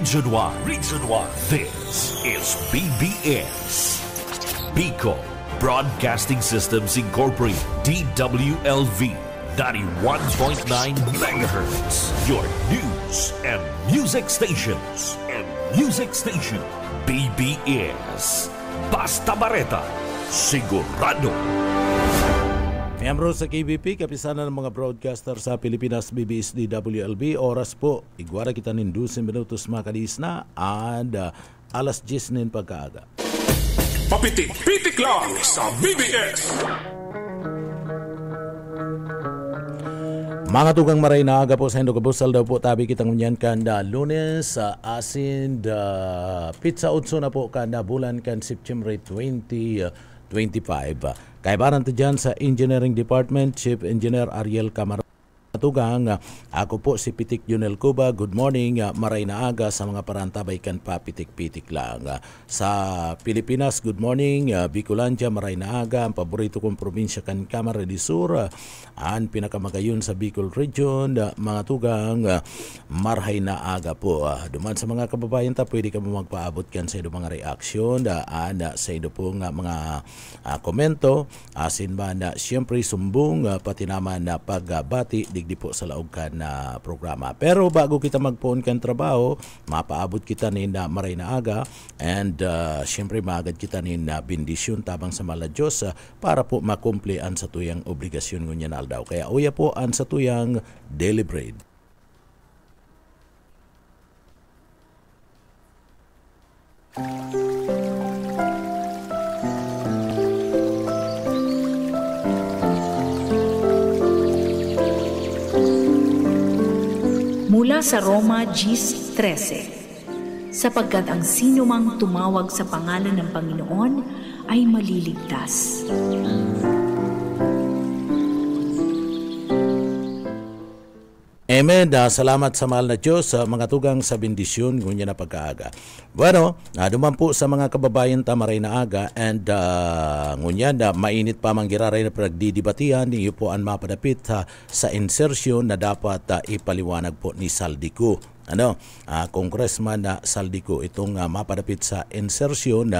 Region 1. Region 1. This is BBS. Bicol Broadcasting Systems Incorporated. DWLV. 91.9 megahertz. Your news and music stations. BBS. Basta Bareta. Sigurado. Miyembro sa KBP, kapisanan ng mga broadcaster sa Pilipinas, BBS DWLB. Oras po, igwara kita nin 12 minutos makadis na and alas 10 nin pagkaaga. Papitik-pitik lang sa BBS. Mga tugang maray na aga po sa Indogabusal daw po tabi kitang unyan kanda Lunes sa asin pizza utso na po kanda bulan kan September 2025. Kaibaran to dyan sa Engineering Department, Chief Engineer Ariel Camaratugang. Ako po si Pitik Junel Cuba. Good morning, maray na aga sa mga parantabay kan papitik-pitik lang. Sa Pilipinas, good morning, Bicolandia, maray na aga. Ang paborito kong probinsya kan Camarines Sur. Ang pinakamagayon sa Bicol Region, mga tugang, marhay na aga po. Duman sa mga kababayan ta, pwede ka mo magpaabot kan sa mga reaksyon, sa ito pong mga komento, asin ba na siyempre sumbong, pati naman na pagbati, digdi po sa laog kan na programa. Pero bago kita magpoon kan trabaho, mapaabot kita ni na maray na aga, and siyempre maagad kita ni na bendisyon tabang sa mala Diyos para po makumple ang sa tuyang obligasyon ngunyan daw. Kaya uya po ang sa tuyang Daily Bread. Mula sa Roma 10:13, sapagkat ang sinumang tumawag sa pangalan ng Panginoon ay maliligtas. Amen. Salamat sa mahal na Diyos sa mga tugang sa bendisyon ngunya na pagkaaga. Bueno, duman po sa mga kababayan tamaray na aga and ngunya na mainit pa manggiraray na pagdidibatihan niyo po ang mapadapit sa insertion na dapat ipaliwanag po ni Saldico. Congressman na Saldico itong mapadapit sa insertion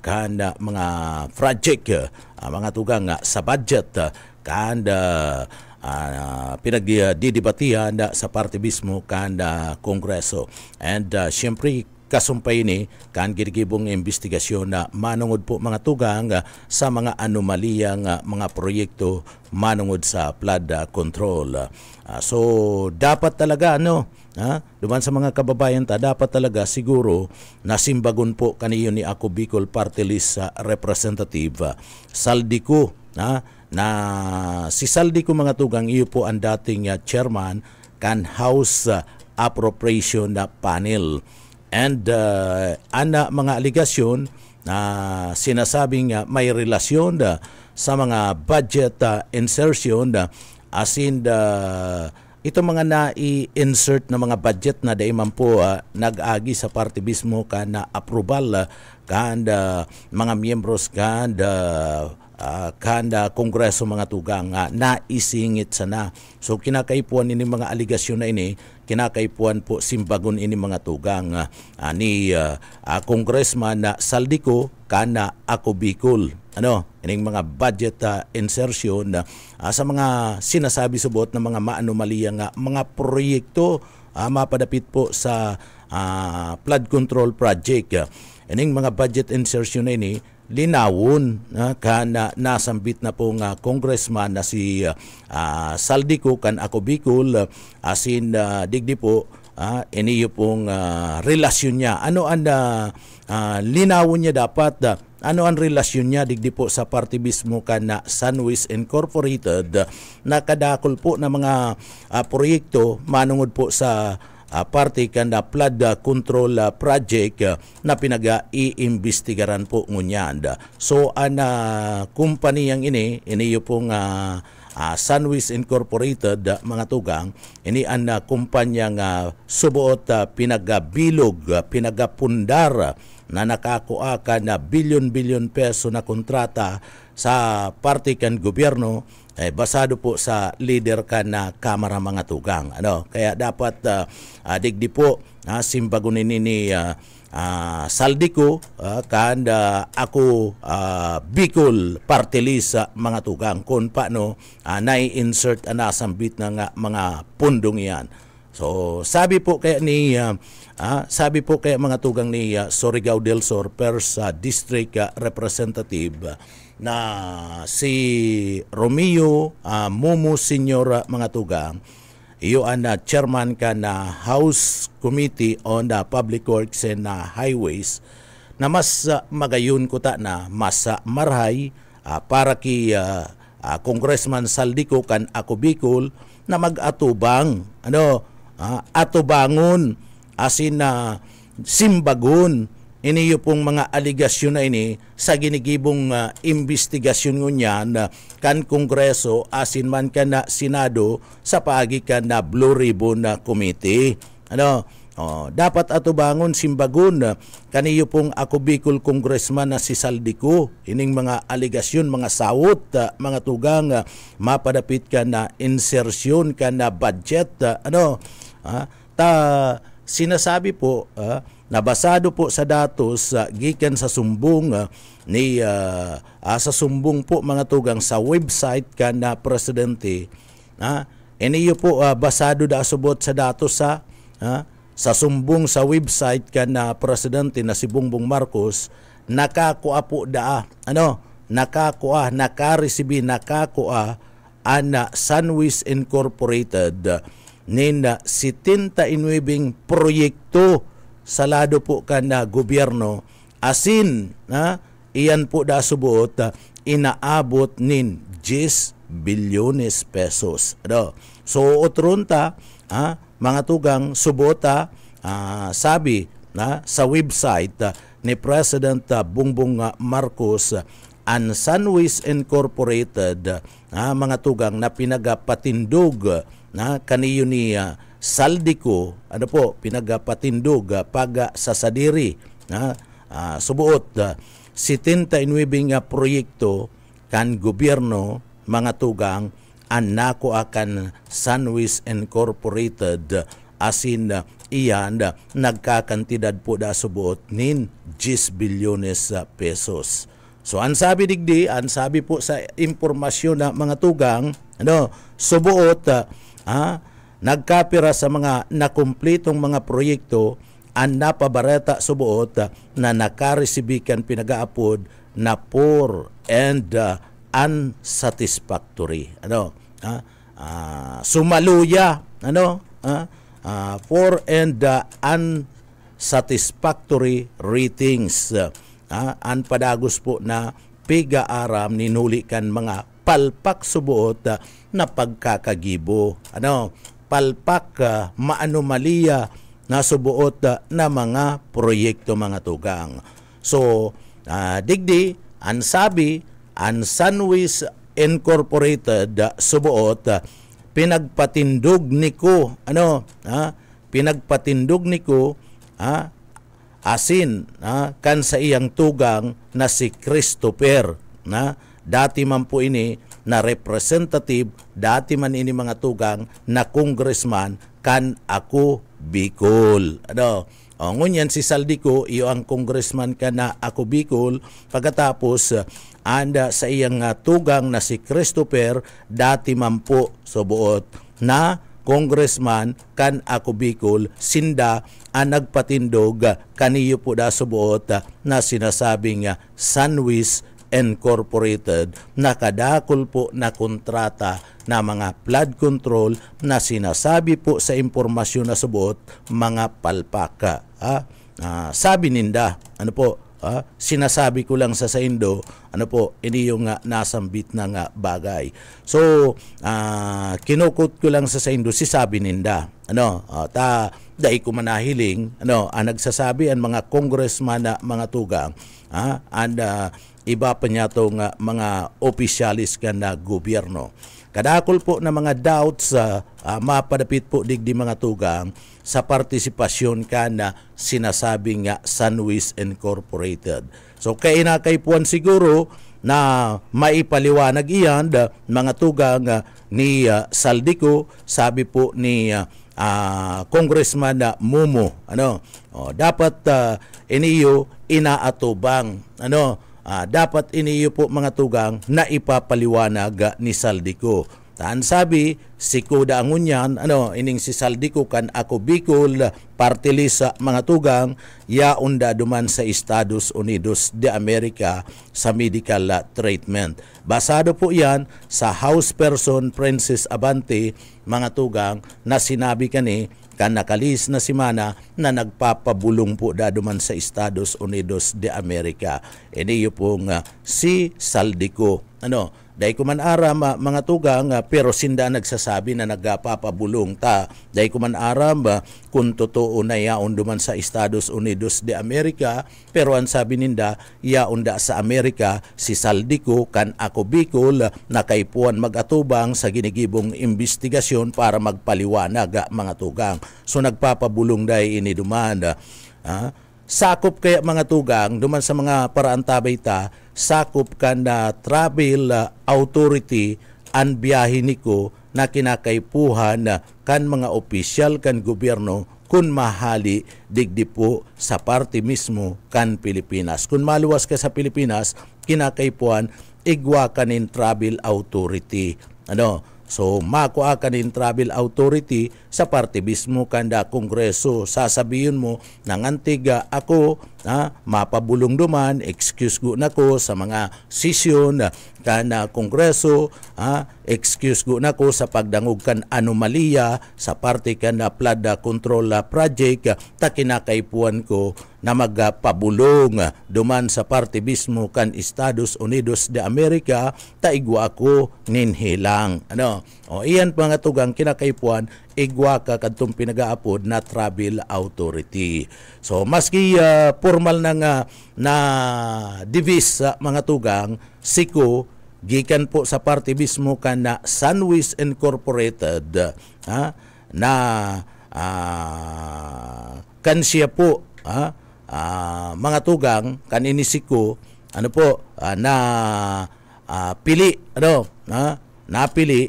kan mga project, mga tugang sa budget kan pinagdidibatihan sa parte mismo kan Kongreso. And siyempre kasumpay ni kan girigibong investigasyon na manungod po mga tugang sa mga anomaliyang mga proyekto manungod sa flood control. So dapat talaga duman sa mga kababayan dapat talaga siguro nasimbagon po kaniyo ni ako Bicol Party List Representative Saldico na si Saldico mga tugang iyo po ang dating chairman kan House Appropriation Panel. And mga aligasyon na sinasabing may relasyon sa mga budget insertion as in ito mga na-i-insert na mga budget na daiman po nag-agi sa parte mismo kan na approval kan mga miyembros kan kanda Kongreso mga tugang naisingit sana. So kinakaipuan ini mga aligasyon na ini, kinakaipuan po simbagon ini mga tugang ni Congressman Saldico kana ako Bicol. Ining mga budget insertion sa mga sinasabi subot na mga maanomalya nga mga proyekto mapadapit po sa flood control project. Ining mga budget insertion na ini linawon kana nasambit na pong congressman na si Saldico kan ako Bicol asin digdi po iniyo pong relasyon niya. Ano ang linawon niya dapat ano ang relasyon niya digdi po sa party mismo kan na Sunwest Incorporated na kadakol po na mga proyekto manungod po sa parte kan na flood control project na pinag-iimbestigaran po ngunyan. So kumpaniyang iniyo pong Sunwest Incorporated mga tugang, ini ang kumpanyang subuot pinagabilog, pinagapundar na nakakuha ka na bilyon-bilyon peso na kontrata sa parte kan gobyerno basado po sa leader ka na Kamara mga tugang. Kaya dapat digdi po simbagunin ni Saldico kan ako Bicol party list sa mga tugang kung paano nai-insert nasambit ng mga pundong yan. So sabi po kaya mga tugang ni Surigao del Sur First District Representative na si Romeo Momo Senior mga tugang, iyo ang chairman ka na House Committee on the Public Works and Highways, na mas magayon ko ta na mas marhay para ki Congressman Saldico kan ako Bicol na mag-atubang atubangon asin na simbagon iniyo pong mga aligasyon na ini sa ginigibong investigasyon ngunyan kan Kongreso asin man kan na Senado sa paagi kan na Blue Ribbon Committee. Dapat atubangon simbagon kaniyo pong ako Bicol Congressman na si Saldico ining mga aligasyon, mga sawot, mga tugang mapadapit ka na insertion ka na budget sinasabi po nabasado po sa datos gikan sa sumbong sa sumbong po mga tugang sa website ka na presidente iniyo po basado da subot sa datos sa sumbong sa website ka na presidente na si Bongbong Marcos nakakuha po nakaresibi ana Sunwis Incorporated nina 79 proyekto sa lado po ka na gobyerno asin iyan po da subuot inaabot nin 10 bilyones pesos. So utronta mga tugang subota sabi sa website ni President Bongbong Marcos ang Sunwis Incorporated mga tugang na pinagapatindog kaniyo ni Saldico pinagapatindog pag sasadiri subuot 79 proyekto kan gobyerno mga tugang ang nako akan Sunwis Incorporated asin iyan nagkakantidad po da subuot nin 10 bilyones pesos. So ang sabi po sa impormasyon na mga tugang subuot nagkapira sa mga nakumplitong mga proyekto ang napabareta subuot na nakaresibikan pinagaapod na poor and unsatisfactory. Sumaluya poor and unsatisfactory ratings. Ang padagos po na piga-aram ninulikan mga palpak subuot na pagkakagibo. Palpak maanomaliya na subuot na mga proyekto mga tugang. So, digdi, ang sabi, ang Sunwis Incorporated subuot, pinagpatindog niko, pinagpatindog niko, asin, kan sa iyang tugang na si Christopher, dati man po ini na representative, dati man ini mga tugang na congressman kan ako Bicol. Ngunyan si Saldico, iyo ang congressman ka na ako Bicol, pagkatapos anda sa iyang tugang na si Christopher, dati man po subuot na congressman kan ako Bicol, sinda ang nagpatindog kaniyo po da subuot na sinasabing Sunwis Incorporated, nakadakol po na kontrata na mga flood control na sinasabi po sa impormasyon na subuot mga palpaka. Sabi ninda, sinasabi ko lang sa Indo, ini yung nasambit na nga bagay. So, kinukot ko lang sa Indo, si sabi ninda, dahil ko manahiling, ang nagsasabi ang mga congressman na mga tugang, iba pa niya itong mga opisyalis ka na gobyerno. Kadakol po na mga doubts mapadapit po digdi mga tugang sa partisipasyon ka na sinasabing Sunwis Incorporated. So kainakay puan siguro na maipaliwanag iyan mga tugang ni Saldico. Sabi po ni Congressman Mumu, dapat iniyo inaatubang, dapat iniyo po mga tugang na ipapaliwanag ni Saldico. Taan sabi, si Kuda Angunyan, ining si Saldico kan ako Bicol, party list sa mga tugang, yaunda duman sa Estados Unidos de America sa medical treatment. Basado po yan sa House Person Princess Abante, mga tugang, na sinabi kani, kan nakalis na simana na nagpapabulong po duman sa Estados Unidos de America. Iniyo pong si Saldico. Dahil ko man aram mga tugang, pero sinda nagsasabi na nagpapabulong ta. Dahil ko man aram kung totoo na yaon duman sa Estados Unidos de America, pero ang sabi ninda, yaon da sa Amerika si Saldico kan ako Bicol na kaipuan magatubang sa ginigibong investigasyon para magpaliwanag mga tugang. So nagpapabulong dahil ini duman. Sakop kaya mga tugang, duman sa mga paraan tabay ta, sakop ka na travel authority ang biyahe niko na kinakaipuhan kan mga opisyal kan gobyerno kun mahali digdi po sa parte mismo kan Pilipinas. Kung maluwas ka sa Pilipinas, kinakaipuhan igwa kanin travel authority. So, makuha ka ng travel authority sa parte mismo kanda Kongreso. Sasabihin mo, nangantiga ako, mapabulong duman, excuse ko na ko sa mga sesyon kana Kongreso, excuse ko na ko sa pagdangog kan anomalya sa parte kana flood control project, ta kinakaipuan ko na magpabulong duman sa parte mismo kan Estados Unidos de America, taigwa ako ninhilang. Iyan mga tugang kinakaipuan, igwa ka kadtong pinagaapod na travel authority. So maski formal na divis mga tugang, siko gikan po sa parte mismo kan na Sunwise Incorporated na kan siya po mga tugang kan inisiko na pili napili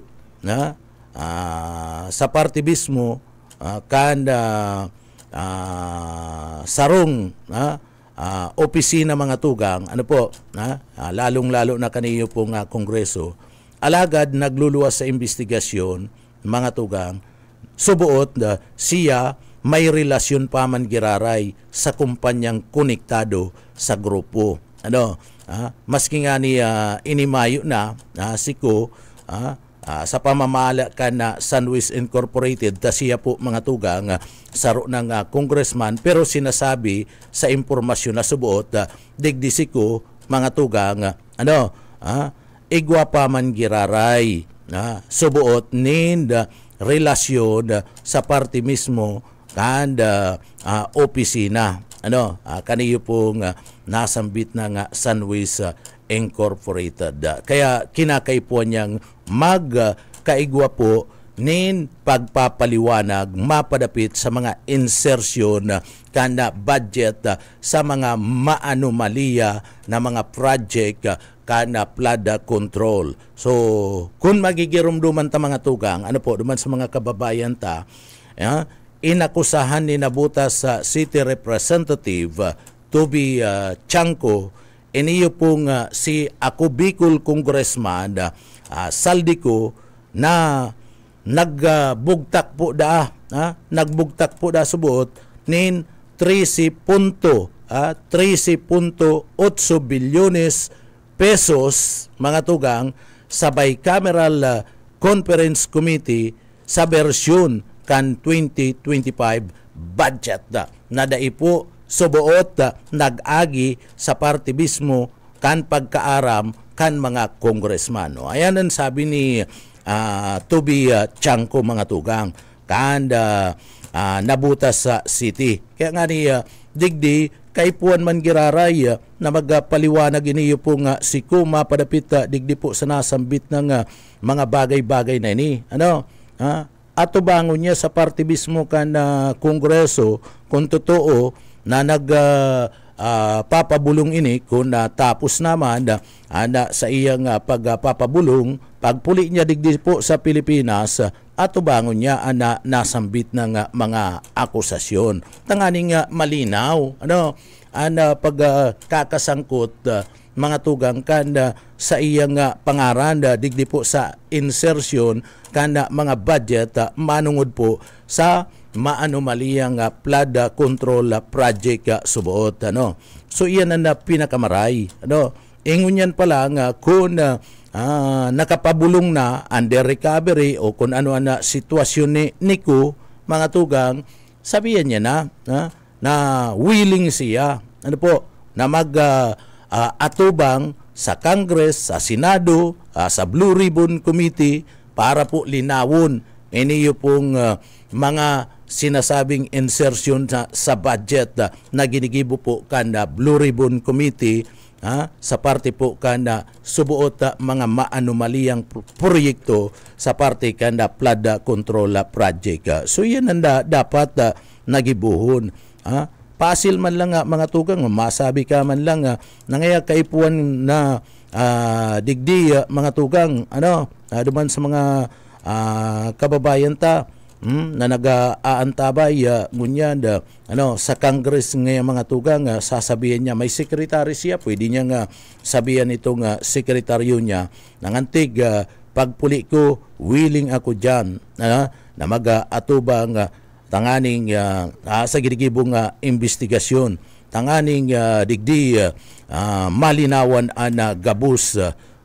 sa parte mismo kan sarong opisina mga tugang lalong-lalo na kaniyo pong Kongreso, alagad nagluluwas sa investigasyon mga tugang, subuot siya may relasyon pa man giraray sa kumpanyang konektado sa grupo. Maski nga ni inimayo na siko sa pamamala ka na Sunwise Incorporated, siya po mga tugang saro ng congressman, pero sinasabi sa impormasyon na subuot digdi siko mga tugang igwa pa man giraray subuot nin relasyon sa parte mismo kan opisina kaniyo pong nasambit ng Sunwise Incorporated. Kaya kinakaipuan niyang magkaigwa po nin pagpapaliwanag mapadapit sa mga insertion kana budget sa mga maanomalya na mga project kana flood control. So kung magigirumduman ta mga tugang, duman sa mga kababayan ta, inakusahan ni nabutas sa City Representative Toby Chanco, iniyo pong si ako Bicol Congressman Saldico na nagbugtak po subuot nin 13.8 bilyones pesos mga tugang sa bicameral conference committee sa bersyon kan 2025 budget na daipo subuot nag-agi sa parte mismo kan pagkaaram kan mga congressman. Ayan ang sabi ni Toby Chanco mga tugang kan nabutas sa city. Kaya nga ni digdi kaipuan man giraray na magpaliwanag iniyo po nga si Kuma padapit digdi po sa nasambit ng mga bagay-bagay na ini. Ato bangon niya sa parte mismo kan Kongreso kung totoo na papabulong ini kung tapos naman sa iyang pagpapabulong, pagpuli niya digdi po sa Pilipinas, ato bangon niya nasambit ng mga akusasyon. Tanganing malinaw pagkakasangkot mga tugang kanda sa iyang pangaran digdi po sa insertion kanda mga budget manungod po sa maanumaliyang flood control project subuot. So iyan ang pinakamaray. Ingon yan pala kung nakapabulong na under recovery o kung ano na sitwasyon ni Nico, mga tugang, sabihan niya na willing siya na atubang sa Congress, sa Senado, sa Blue Ribbon Committee para po linawon iniyo pong mga sinasabing insertion sa budget na ginigibo po kanda Blue Ribbon Committee sa parte po kanda subuot mga maanumaliyang proyekto sa parte kanda flood control project. So yan ang dapat nagibuhon. Pasil man lang mga tugang, masabi ka man lang nangaya kaipuan na digdi mga tugang duman sa mga kababayan ta na nag-aantabay ngunyan sa Congress ngayon mga tugang, sasabihin niya may sekretary siya, pwede niya sabihan itong sekretaryo niya nangantig pagpuli ko willing ako dyan na mag-atubang tanganing sa ginigibong investigasyon, tanganing digdi malinawan gabus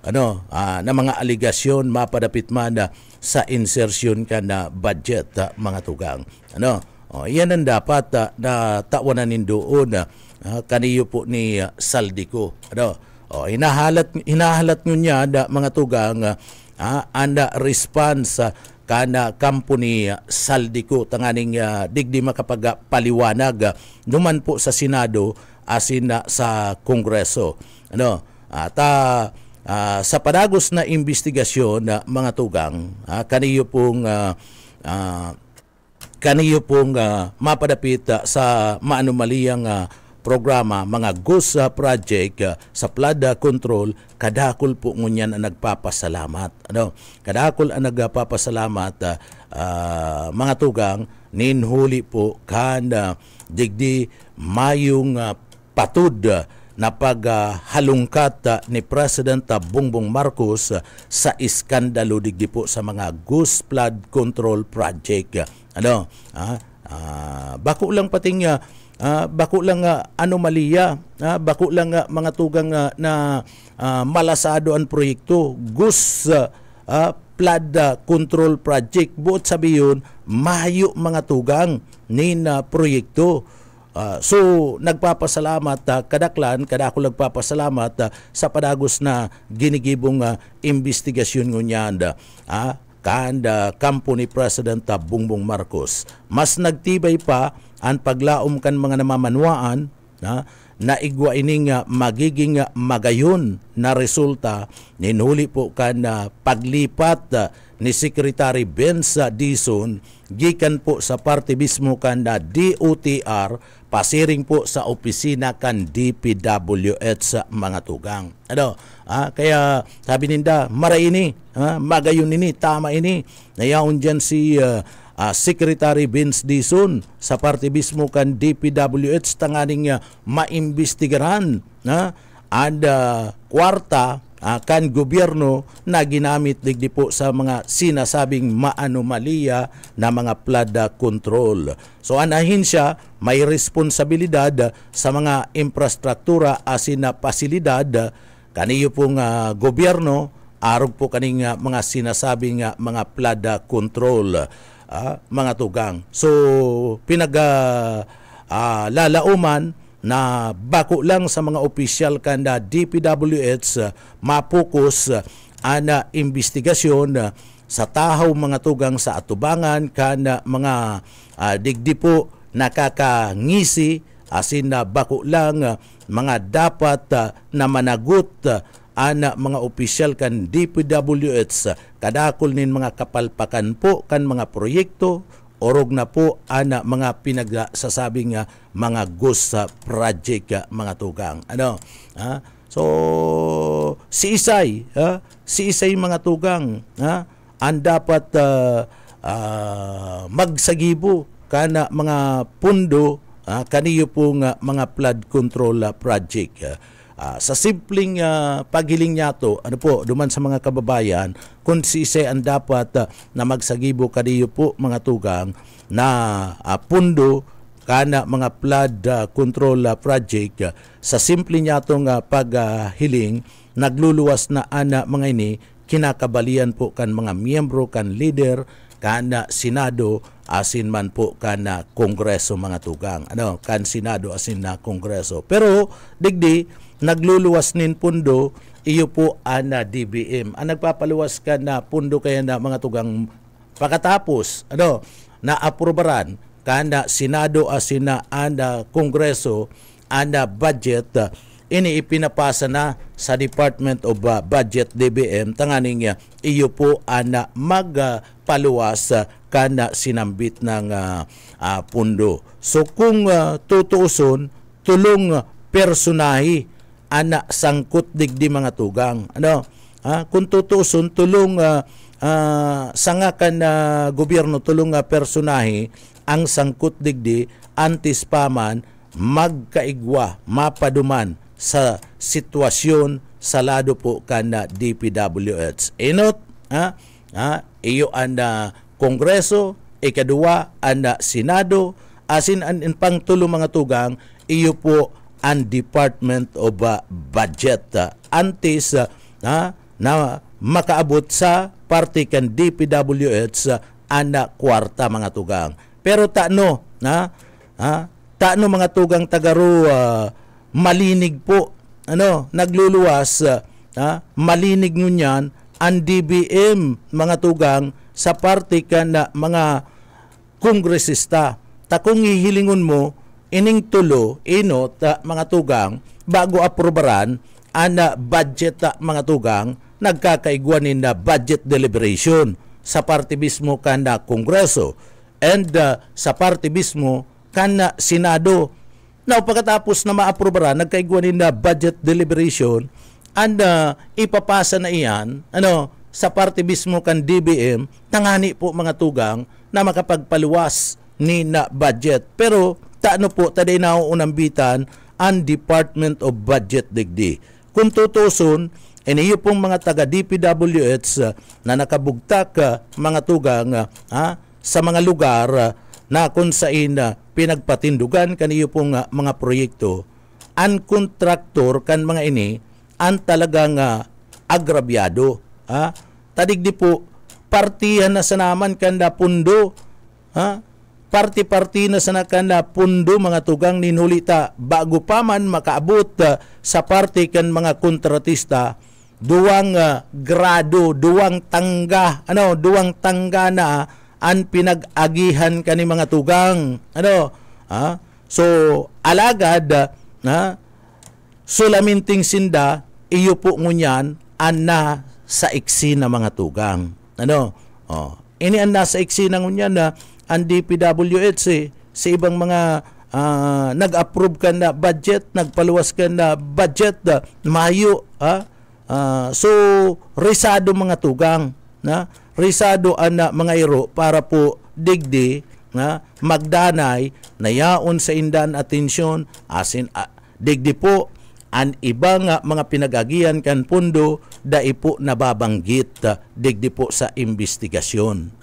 na mga aligasyon mapadapit man sa insertion na budget mga tugang. Yan ang dapat na tawanan doon kaniyo po ni Saldico. Hinahalat nyo niya mga tugang anda response kana company Saldico tanganing digdi makapagpaliwanag duman po sa Senado asin sa Kongreso. Sa padagos na investigasyon mga tugang, kaniyo pong mapadapit sa maanumaliyang programa, mga GOOS project sa flood control, kadakol po ngunyan ang nagpapasalamat. Kadakol ang nagpapasalamat mga tugang, ninhuli po kan digdi mayong patud na paghalungkat ni President Bongbong Marcos sa iskandalo digdi po sa mga GOOS flood control project. Bako lang pating bako lang anomalya, bako lang mga tugang na malasado ang proyekto GOOS flood control project. Buot sabiyon mayo mga tugang ni proyekto. So nagpapasalamat kadaklan kadako nagpapasalamat sa padagos na ginigibong investigasyon ngunyan kanda kampo ni President Bongbong Marcos. Mas nagtibay pa ang paglaom kan mga namamanwaan na igwa ining magiging magayon na resulta ninhuli po kan paglipat ni Secretary Benz Dizon gikan po sa parte mismo kan DOTR pasiring po sa opisina kan DPWH sa mga tugang. Kaya sabi ninda maray ini, magayon ini, tama ini. Nayaon dyan si Secretary Benz Dizon sa parte mismo kan DPWH tanganing maimbestigaran kwarta kan gobyerno na ginamit digdi po sa mga sinasabing maanomaliya na mga flood control. So anahin siya may responsibilidad sa mga infrastruktura asin na pasilidad kaniyo pong gobyerno arog po kaning mga sinasabing mga flood control mga tugang. So lalauman na bako lang sa mga opisyal kanda DPWH mapokus ana investigasyon sa tahaw mga tugang sa atubangan kanda mga digdi po nakakangisi asin na bako lang mga dapat na managot ana mga opisyal kan DPWH kadakol nin mga kapalpakan po kan mga proyekto orog na po ana mga pinagsasabing mga ghost project mga tugang. So si Isay mga tugang ang dapat magsagibo kana mga pundo kaniyo pong mga flood control project. Sa simpleng paghiling niya to, duman sa mga kababayan, kung si Isay ang dapat na magsagibo kaniyo po mga tugang na pundo kana mga flood control project, sa simple niya itong paghiling, nagluluwas na ana mga ini, kinakabalian po kan mga miyembro, kan leader, kana Senado, asin man po kana Kongreso mga tugang. Kan Senado asin na Kongreso. Pero digdi, nagluluwas nin pundo, iyo po ana DBM. Ang nagpapaluwas ka na pundo kaya na mga tugang pagkatapos, na aprobaran kana Senado asin na ana Kongreso, ana budget, ini ipinapasa na sa Department of Budget DBM, tanganing iyo po ana magpaluwas kana sinambit ng pundo. So kung tutuuson, tulong personahi ana sangkot digdi mga tugang. Kung tutuuson, tulong sangakan gobyerno, tulong personahi ang sangkot digdi antis paman magkaigwa, mapaduman sa sitwasyon sa lado po kana DPWH. Inot, iyo ang Kongreso, ikadua ang Senado, asin ang pangtulo mga tugang, iyo po ang Department of Budget. Antes na makaabot sa parte kan DPWH ana kwarta mga tugang. Pero taano mga tugang tagaro, malinig po, nagluluwas, malinig ngunyan ang DBM mga tugang sa parte kan na mga kongresista. Kung hihilingon mo, ining tulo, inot mga tugang, bago aprobaran ang budget mga tugang, nagkakaigwanin na budget deliberation sa parte mismo kan na Kongreso and sa parte mismo kan na Senado. Now, pagkatapos na maaprobaran, nagkaigwanin na budget deliberation and ipapasa na iyan sa parte mismo kan DBM, tangani po mga tugang na makapagpaluwas ni na budget. Pero taano po, taday na unambitan ang Department of Budget digdi. Kung tutuson, iniyo pong mga taga DPWH na nakabugtak mga tugang sa mga lugar na kung saan pinagpatindugan kaniyo pong mga proyekto, ang kontraktor kan mga ini ang talagang agrabyado. Tadigdi po, partihan na sa naman kanda pundo, parti-parti na sa nakanda pundo mga tugang ninulita bago pa man makaabot sa parte kan mga kontratista, duwang grado, duwang tangga na ang pinag-agihan kani mga tugang. So alagad sulaminting sinda iyo po ngunyan ana sa iksi na mga tugang. Ini ang nasa iksi na ngunyan na ang DPWH sa ibang mga nag-approve ka na budget, nagpaluwas ka na budget, mayo. So risado mga tugang, risado ang mga iro para po digdi magdanay na yaon sa indan atensyon asin digdi po ang ibang mga pinagagian kan pundo dai po nababanggit digdi po sa investigasyon.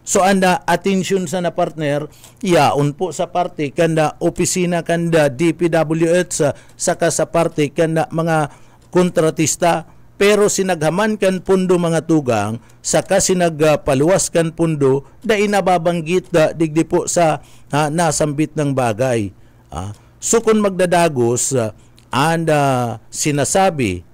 So anda atensyon sa na partner yaon po sa parte kanda opisina kanda DPWH saka sa parte kanda mga kontratista, pero sinaghaman kan pundo mga tugang saka sinagpaluwas kan pundo dai nababanggit digdi po sa nasambit ng bagay. So kung magdadagos sinasabi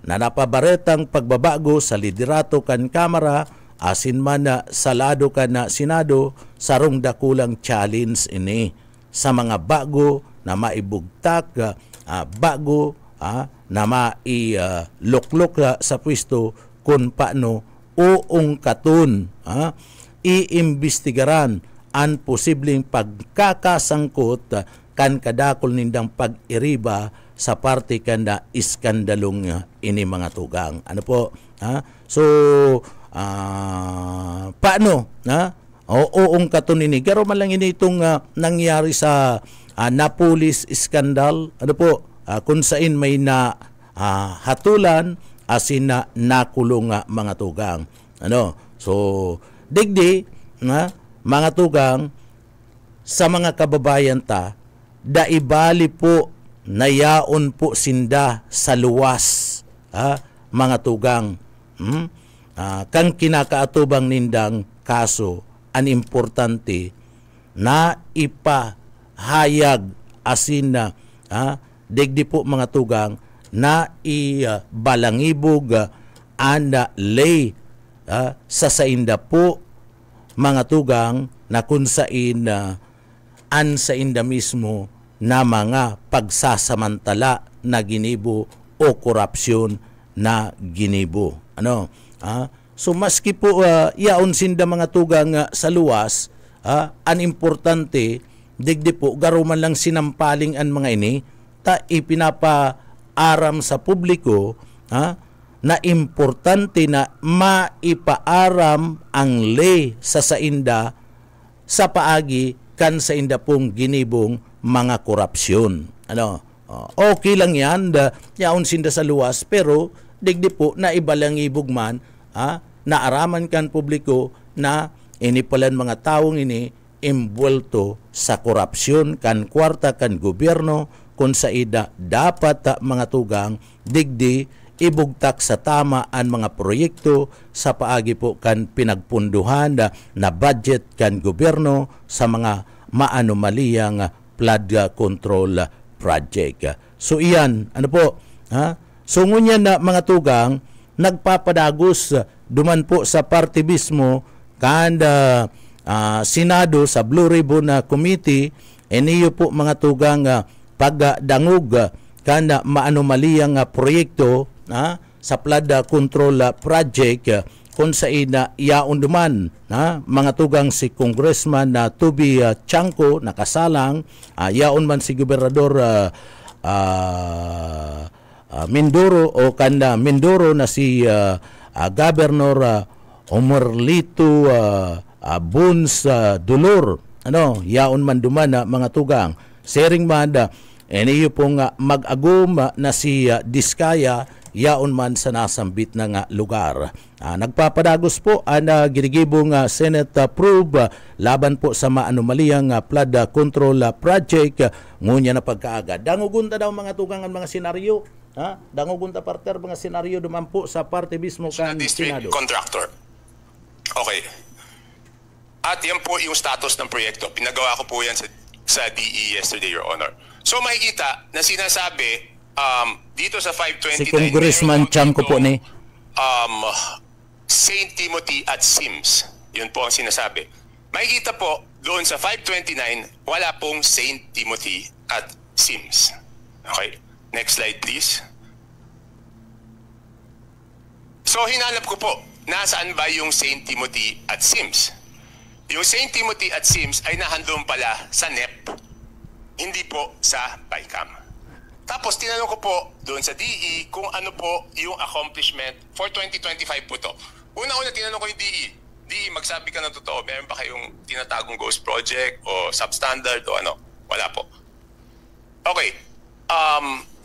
na napabaretang pagbabago sa liderato kan Kamara asin man sa lado kan na Senado, sarong dakulang challenge ini sa mga bago na maibugtak, bago na mailuklok sa pwesto kung paano uong katon. iimbestigaran ang posibleng pagkakasangkot kan kadakol nindang pag-iriba sa parte kanda iskandalong ini mga tugang. Ano po? So, paano? Oong katunini. Garo man lang ini itong nangyari sa Napolis Scandal. Ano po? Kung saan may hatulan asin na nakulong mga tugang. Ano? So, digdi, mga tugang, sa mga kababayan ta, daibali po, nayaon po sinda sa luwas, mga tugang. Kang kinakaatubang nindang kaso, ang importante na ipahayag asin na digdi po mga tugang na ibalangibog anda lay sa sainda po mga tugang na kung saan an sainda mismo na mga pagsasamantala na ginibo o korupsyon na ginibo. Ano? So maski po yaon sinda mga tugang sa luwas, an importante digdi po garo man lang sinampaling an mga ini ta ipinapaaram sa publiko na importante na maipaaram ang lay sa sainda sa paagi kan sainda pong ginibong mga korupsyon. Ano? Okay lang yan, yaon sinda sa luwas, pero digdi po na ibalangibog man, naaraman kan publiko na inipalan mga taong ini imbwelto sa korupsyon kan kwarta kan gobyerno kung sa ida dapat mga tugang digdi ibugtak sa tama ang mga proyekto sa paagi po kan pinagpunduhan na budget kan gobyerno sa mga maanomaliyang flood control project. So iyan, ano po? So ngunyan na mga tugang, nagpapadagos duman po sa party mismo kan Senado sa Blue Ribbon Committee, iniyo po mga tugang pagdangog kan maanomaliyang proyekto sa flood control project kung sa ina yaon duman mga tugang si Congressman Toby Chanco nakasalang, yaon man si Gobernador Mindoro o kanda Mindoro na si Governor Omerlito Bones Dulor, ano, yaon man duman mga tugang sharing man iniyo pong mag-agum na si Diskaya yaon man sa nasambit na lugar. Nagpapadagos po ang ginigibong Senate approve laban po sa maanomaliyang flood control project. Ngunya na pagkaagad. Dangugunta daw mga tugang ang mga senaryo. Dangugunta parter mga senaryo duman po sa parte mismo kan Senado. Contractor. Okay. At yan po yung status ng proyekto. Pinagawa ko po yan sa DE yesterday, Your Honor. So makikita na sinasabi dito sa 529 si Congressman Chanco po ni St. Timothy at Sims. Yun po ang sinasabi. Makikita po doon sa 529 wala pong St. Timothy at Sims. Okay? Next slide please. So hinanap ko po nasaan ba yung St. Timothy at Sims. Yung St. Timothy at Sims ay nahandong pala sa NEP, hindi po sa BICAM. Tapos tinanong ko po doon sa DE kung ano po yung accomplishment for 2025 po to. Una-una tinanong ko yung DE. DE, magsabi ka ng totoo, meron ba kayong tinatagong ghost project o substandard o ano? Wala po. Okay.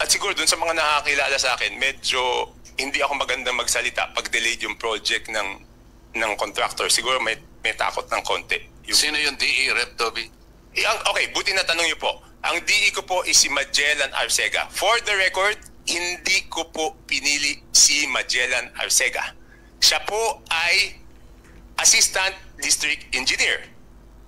At siguro doon sa mga nakakilala sa akin, medyo hindi ako magandang magsalita pag delayed yung project ng contractor. Siguro may takot ng konti. Sino yung DE, Rep. Toby? Okay, buti na tanong niyo po. Ang DE ko po is si Magellan Arcega. For the record, hindi ko po pinili si Magellan Arcega. Siya po ay Assistant District Engineer.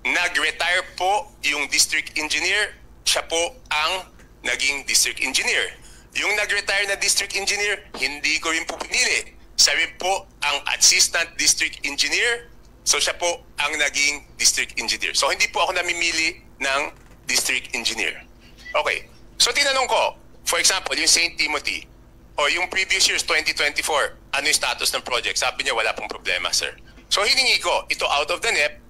Nag-retire po yung District Engineer. Siya po ang naging District Engineer. Yung nag-retire na District Engineer, hindi ko rin po pinili. Siya rin po ang Assistant District Engineer. So siya po ang naging District Engineer. So hindi po ako namimili ng District Engineer. Okay. So tinanong ko, for example, yung St. Timothy o yung previous years 2024, ano yung status ng project? Sabi niya wala pong problema, sir. So hiningi ko, ito out of the NEP.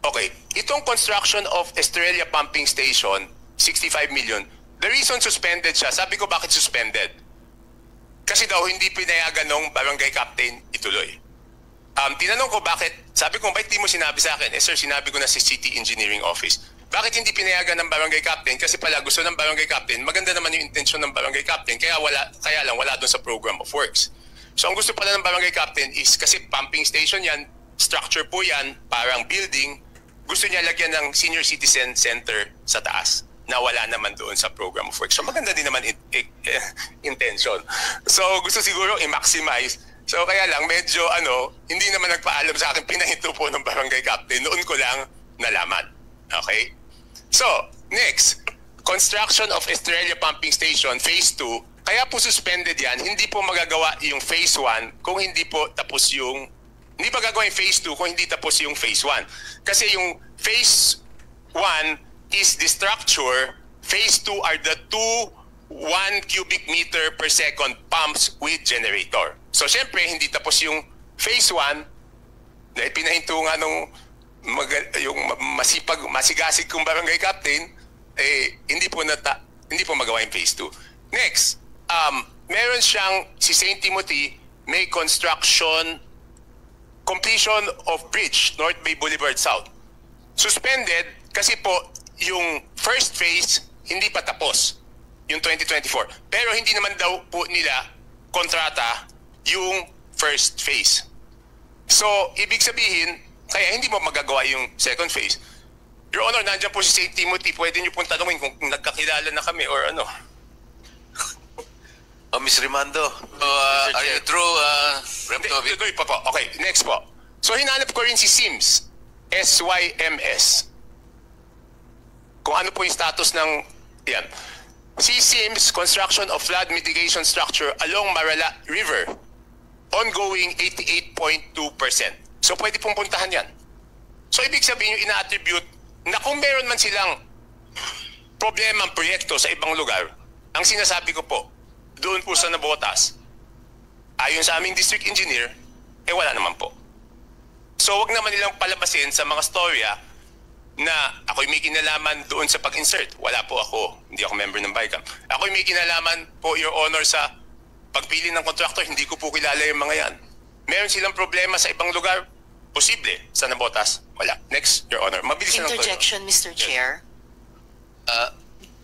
Okay, itong construction of Estrella Pumping Station, 65 million. The reason suspended siya, sabi ko bakit suspended? Kasi daw hindi pinayagan ng barangay captain ituloy. Tinanong ko bakit, sabi ko bakit di mo sinabi sa akin? Sir, sinabi ko na si City Engineering Office. Bakit hindi pinayagan ng barangay captain? Kasi pala gusto ng barangay captain, maganda naman yung intensyon ng barangay captain, kaya lang wala doon sa program of works. So ang gusto pala ng barangay captain is, kasi pumping station yan, structure po yan, parang building, gusto niya lagyan ng senior citizen center sa taas na wala naman doon sa program of work. So maganda din naman intention. So gusto siguro i-maximize. So kaya lang medyo hindi naman nagpaalam sa akin, pinahinto po ng barangay captain. Noon ko lang nalaman. Okay? So, next, construction of Estrella Pumping Station Phase 2. Kaya po suspended yan, hindi po magagawa yung Phase 1 kung hindi po tapos yung hindi magagawa yung Phase 2 kung hindi tapos yung Phase 1. Kasi yung Phase 1 is the structure, Phase 2 are the 1 cubic meter per second pumps with generator. So, syempre, hindi tapos yung Phase 1 dahil pinahinto nga nung yung masigasig kong barangay captain, hindi po magawa yung Phase 2. Next, meron siyang, si St. Timothy, may completion of bridge, North Bay Boulevard South. Suspended kasi po yung first phase hindi pa tapos, yung 2024. Pero hindi naman daw po nila kontrata yung first phase. So, ibig sabihin, kaya hindi mo magagawa yung second phase. Your Honor, nandiyan po si St. Timothy, pwede niyo pong tanungin kung nagkakilala na kami or ano. Ms. Rimando, are you through, Rep. Toby? Tuloy pa po. Okay, next po. So hinanap ko rin si SYMS, SYMS. Kung ano po yung status ng, yan. Si SYMS, construction of flood mitigation structure along Marala River, ongoing 88.2%. So pwede pong puntahan yan. So ibig sabihin yung ina-attribute na kung meron man silang problema ang proyekto sa ibang lugar, ang sinasabi ko po, doon po sa Navotas, ayon sa aming district engineer, wala naman po. So wag naman nilang palabasin sa mga storya na ako'y may kinalaman doon sa pag-insert. Wala po ako. Hindi ako member ng BICAM. Ako'y may kinalaman po, Your Honor, sa pagpili ng contractor. Hindi ko po kilala yung mga yan. Meron silang problema sa ibang lugar? Posible. Sa Navotas? Wala. Next, Your Honor. Mabilis na lang po. Interjection, Mr. Chair.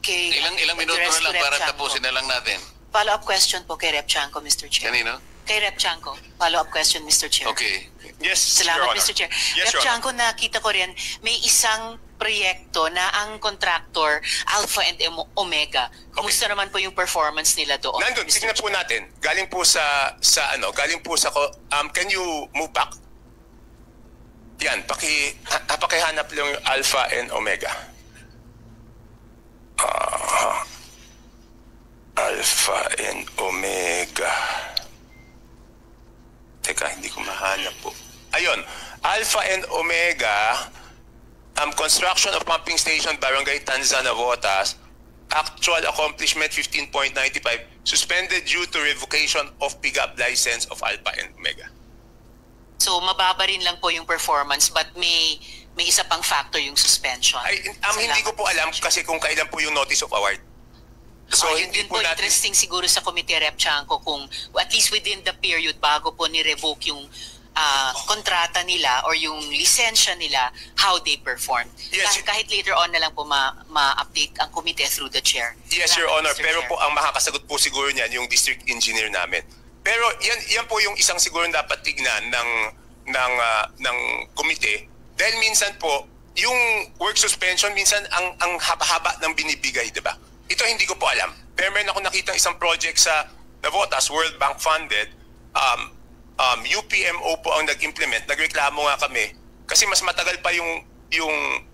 Ilang minuto na lang para tapusin na lang natin. Follow-up question po kay Rep. Chanco, Mr. Chair. Kanino? Kay Rep. Chanco. Follow-up question, Mr. Chair. Okay. Yes, Salamat, Your Honor. Mr. Chair. Yes, Rep. Your Honor. Chanco, nakita ko rin, may isang proyekto na ang contractor, Alpha and Omega. Kumusta naman po yung performance nila doon? Nandun, Mr. tignan po Chair? natin. Galing po can you move back? Yan, pakihanap lang yung Alpha and Omega. Alpha and Omega. Teka, hindi ko mahanap po. Ayun, Alpha and Omega, construction of pumping station, Barangay Tanza, Navotas, actual accomplishment 15.95, suspended due to revocation of pick-up license of Alpha and Omega. So, mababa rin lang po yung performance but may isa pang factor yung suspension. Hindi ko po alam kasi kung kailan po yung notice of award. So, yun po natin interesting siguro sa Committee Rep. Chanco kung at least within the period bago po ni-revoke yung kontrata nila or yung lisensya nila, how they perform. Yes, Kahit later on na lang po ma-update ang committee through the chair. Yes, Your Salamat, Honor. Mr. Pero Chair. po ang makakasagot po siguro niyan yung district engineer namin. Pero yan po yung isang siguro dapat tignan ng komite. Dahil minsan po, yung work suspension, minsan ang haba-haba ng binibigay, di ba? Ito hindi ko po alam. Pero meron ako nakita isang project sa Navotas, World Bank funded. UPMO po ang nag-implement. Nagreklamo nga kami. Kasi mas matagal pa yung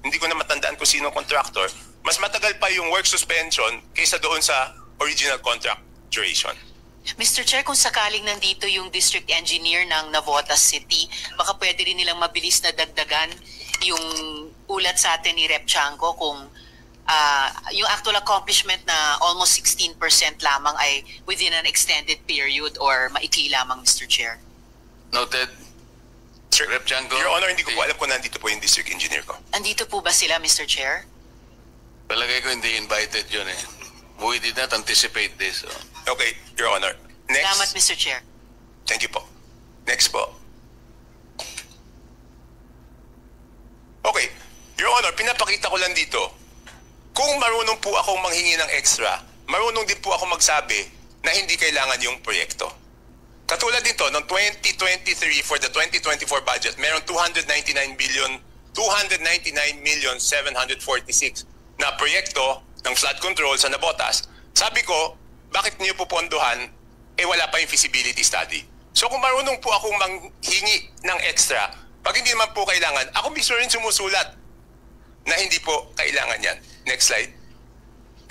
hindi ko na matandaan kung sino contractor, mas matagal pa yung work suspension kaysa doon sa original contract duration. Mr. Chair, kung sakaling nandito yung district engineer ng Navotas City, baka pwede rin nilang mabilis na dagdagan yung ulat sa atin ni Rep. Chanco kung yung actual accomplishment na almost 16% lamang ay within an extended period or maikli lamang, Mr. Chair. Noted. Sir, Rep. Chanco. Your Honor, hindi ko po alam kung nandito po yung district engineer ko. Andito po ba sila, Mr. Chair? Palagay ko hindi invited yun eh. We did not anticipate this. So. Okay, Your Honor. Next. Salamat, Mr. Chair. Thank you po. Next po. Okay, Your Honor, pinapakita ko lang dito, kung marunong po akong manghingi ng extra, marunong din po ako magsabi na hindi kailangan yung proyekto. Katulad dito, noong 2023 for the 2024 budget, meron 299,746 na proyekto ng flood control sa Navotas. Sabi ko, bakit niyo pupondohan? Wala pa yung feasibility study. So kung marunong po akong manghingi ng extra, pag hindi naman po kailangan, ako mismo rin sumusulat na hindi po kailangan yan. Next slide.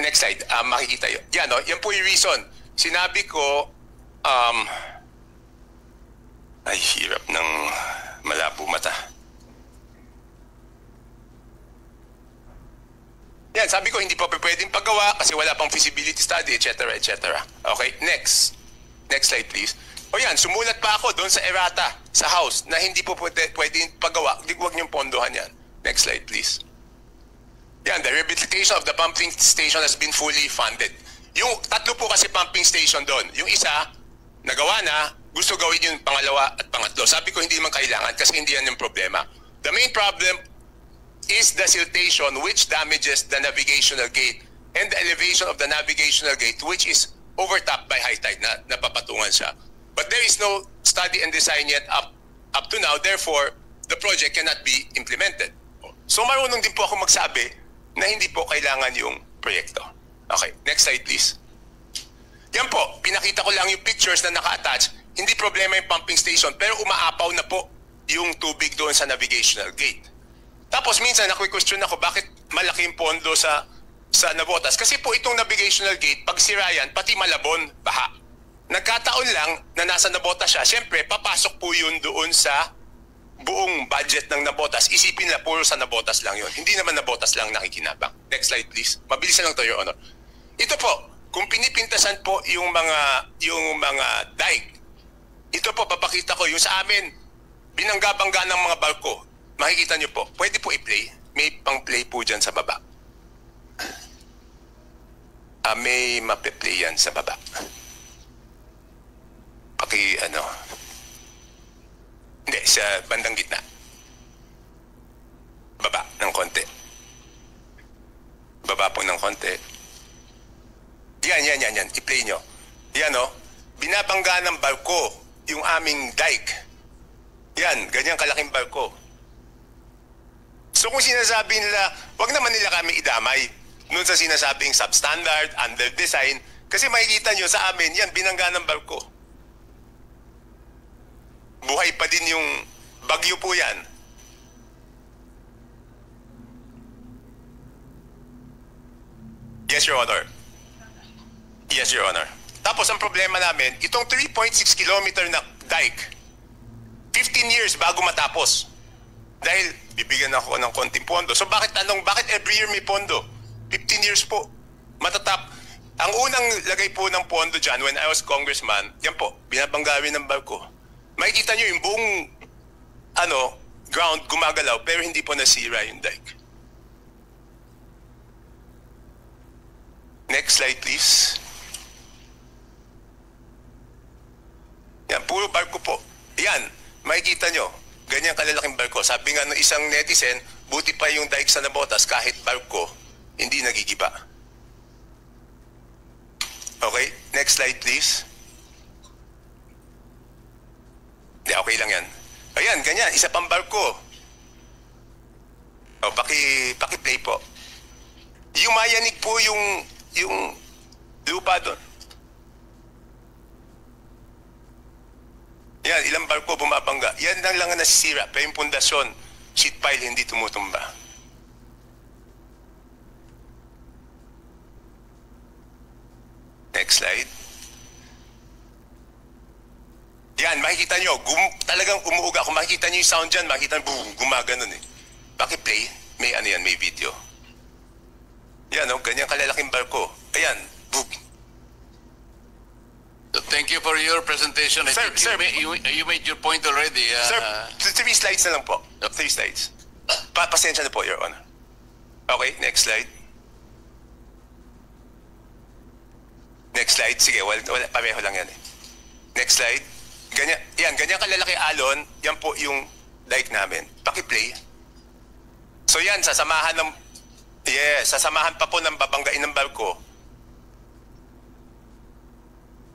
Next slide. Makikita yun. Yan, no? Yan po yung reason. Sinabi ko, ay, hirap ng malabo mata. Yan, sabi ko, hindi pa pwedeng paggawa kasi wala pang feasibility study, etc., etc. Okay, next. Next slide, please. O yan, sumulat pa ako doon sa errata, sa house, na hindi po pwedeng paggawa. Huwag niyong pondohan yan. Next slide, please. Yan, the rehabilitation of the pumping station has been fully funded. Yung tatlo po kasi pumping station doon. Yung isa, nagawa na, gusto gawin yung pangalawa at pangatlo. Sabi ko hindi naman kailangan kasi hindi yan yung problema. The main problem is the siltation which damages the navigational gate and the elevation of the navigational gate which is overtopped by high tide na napapatungan siya. But there is no study and design yet up to now. Therefore, the project cannot be implemented. So marunong din po ako magsabi na hindi po kailangan yung proyekto. Okay, next slide please. Yan po, pinakita ko lang yung pictures na naka-attach. Hindi problema yung pumping station, pero umaapaw na po yung tubig doon sa navigational gate. Tapos minsan nakwi-question ako bakit malaki yung pondo sa Navotas. Kasi po itong navigational gate, pag sira yan, pati Malabon, baha. Nagkataon lang na nasa Navotas siya. Siyempre, papasok po yun doon sa buong budget ng Navotas. Isipin na puro sa Navotas lang yun. Hindi naman Navotas lang nakikinabang. Next slide please. Mabilis lang to, Your Honor. Ito po, kung pinipintasan po yung mga dike, ito po, papakita ko, yung sa amin, binangga-bangga ng mga barko. Makikita nyo po, pwede po i-play. May pang-play po dyan sa baba. May mape-play yan sa baba. Hindi, sa bandang gitna. Baba ng konti. Baba po ng konti. Yan. I-play nyo. Yan, no? Binabangga ng barko yung aming dike. Yan, ganyan kalaking barko. So kung sinasabi nila, wag naman nila kami idamay noon sa sinasabing substandard, under design, kasi makikita nyo sa amin, yan, binangga ng barko. Buhay pa din yung bagyo po yan. Yes, Your Honor. Yes, Your Honor. Tapos ang problema namin, itong 3.6 kilometer na dike, 15 years bago matapos. Dahil bibigyan ako ng konting pondo. So bakit every year may pondo? 15 years po. Matatap. Ang unang lagay po ng pondo dyan when I was congressman, yan po, binabanggawin ng barko. Makikita nyo yung buong ground gumagalaw pero hindi po nasira yung dike. Next slide please. Yan, puro barko po. Yan, makikita nyo. Ganyan kalalaking barko. Sabi nga ng isang netizen, buti pa yung dike sa Navotas kahit barko, hindi nagigiba. Okay, next slide please. Hindi, okay lang yan. Ayan, ganyan, isa pang barko. O, paki-play po. Yumayanig po yung lupa doon. Yan, ilang barko bumabangga. Yan lang ang nasisira. Pero yung pundasyon, sheet pile, hindi tumutumba. Next slide. Yan, makikita nyo, talagang umuuga. Kung makikita nyo yung sound dyan, makikita nyo, boom, gumaganon eh. Paki-play, may may video. Yan, ganyan kalalaking barko. Ayan, boom. Thank you for your presentation. I Sir, think sir. you made your point already. Sir, 3 slides na lang po. 3 slides. Pasensya na po, Your Honor. Okay, next slide. Next slide. Sige, wala, pareho lang yan eh. Next slide. Ganyan kalalaki alon, yan po yung dike namin. Paki-play. So yan, sasamahan pa po ng babanggain ng barko.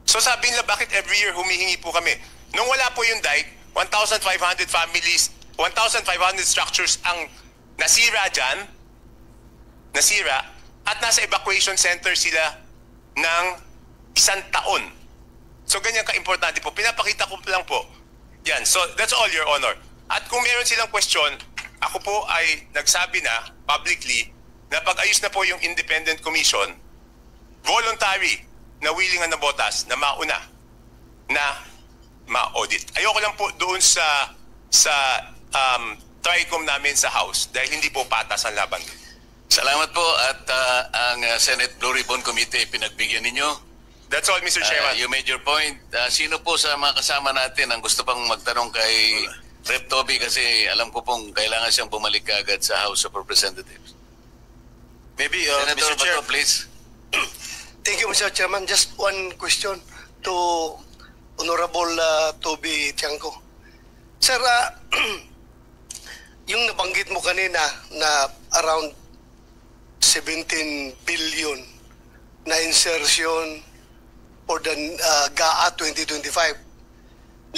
So sabi nila, bakit every year humihingi po kami? Nung wala po yung dike, 1,500 families, 1,500 structures ang nasira dyan, at nasa evacuation center sila ng 1 taon. So ganyan ka-importante po. Pinapakita ko lang po. Yan. So that's all, Your Honor. At kung meron silang question, ako po ay nagsabi na publicly na pag-ayos na po yung independent commission, voluntary na willing na botas na mauna na ma-audit. Ayoko lang po doon sa TRICOM namin sa House dahil hindi po patas ang laban. Salamat po at ang Senate Blue Ribbon Committee pinagbigyan ninyo. That's all, Mr. Chairman. You made your point. Sino po sa mga kasama natin ang gusto pang magtanong kay Rep. Toby kasi alam ko pong kailangan siyang bumalik agad sa House of Representatives. Maybe, Senator Mr. Chair. Bato, please. Thank you, Mr. Chairman. Just one question to Honorable Toby Tiangco. Sir, yung nabanggit mo kanina na around 17 billion na insertion for the GAA 2025.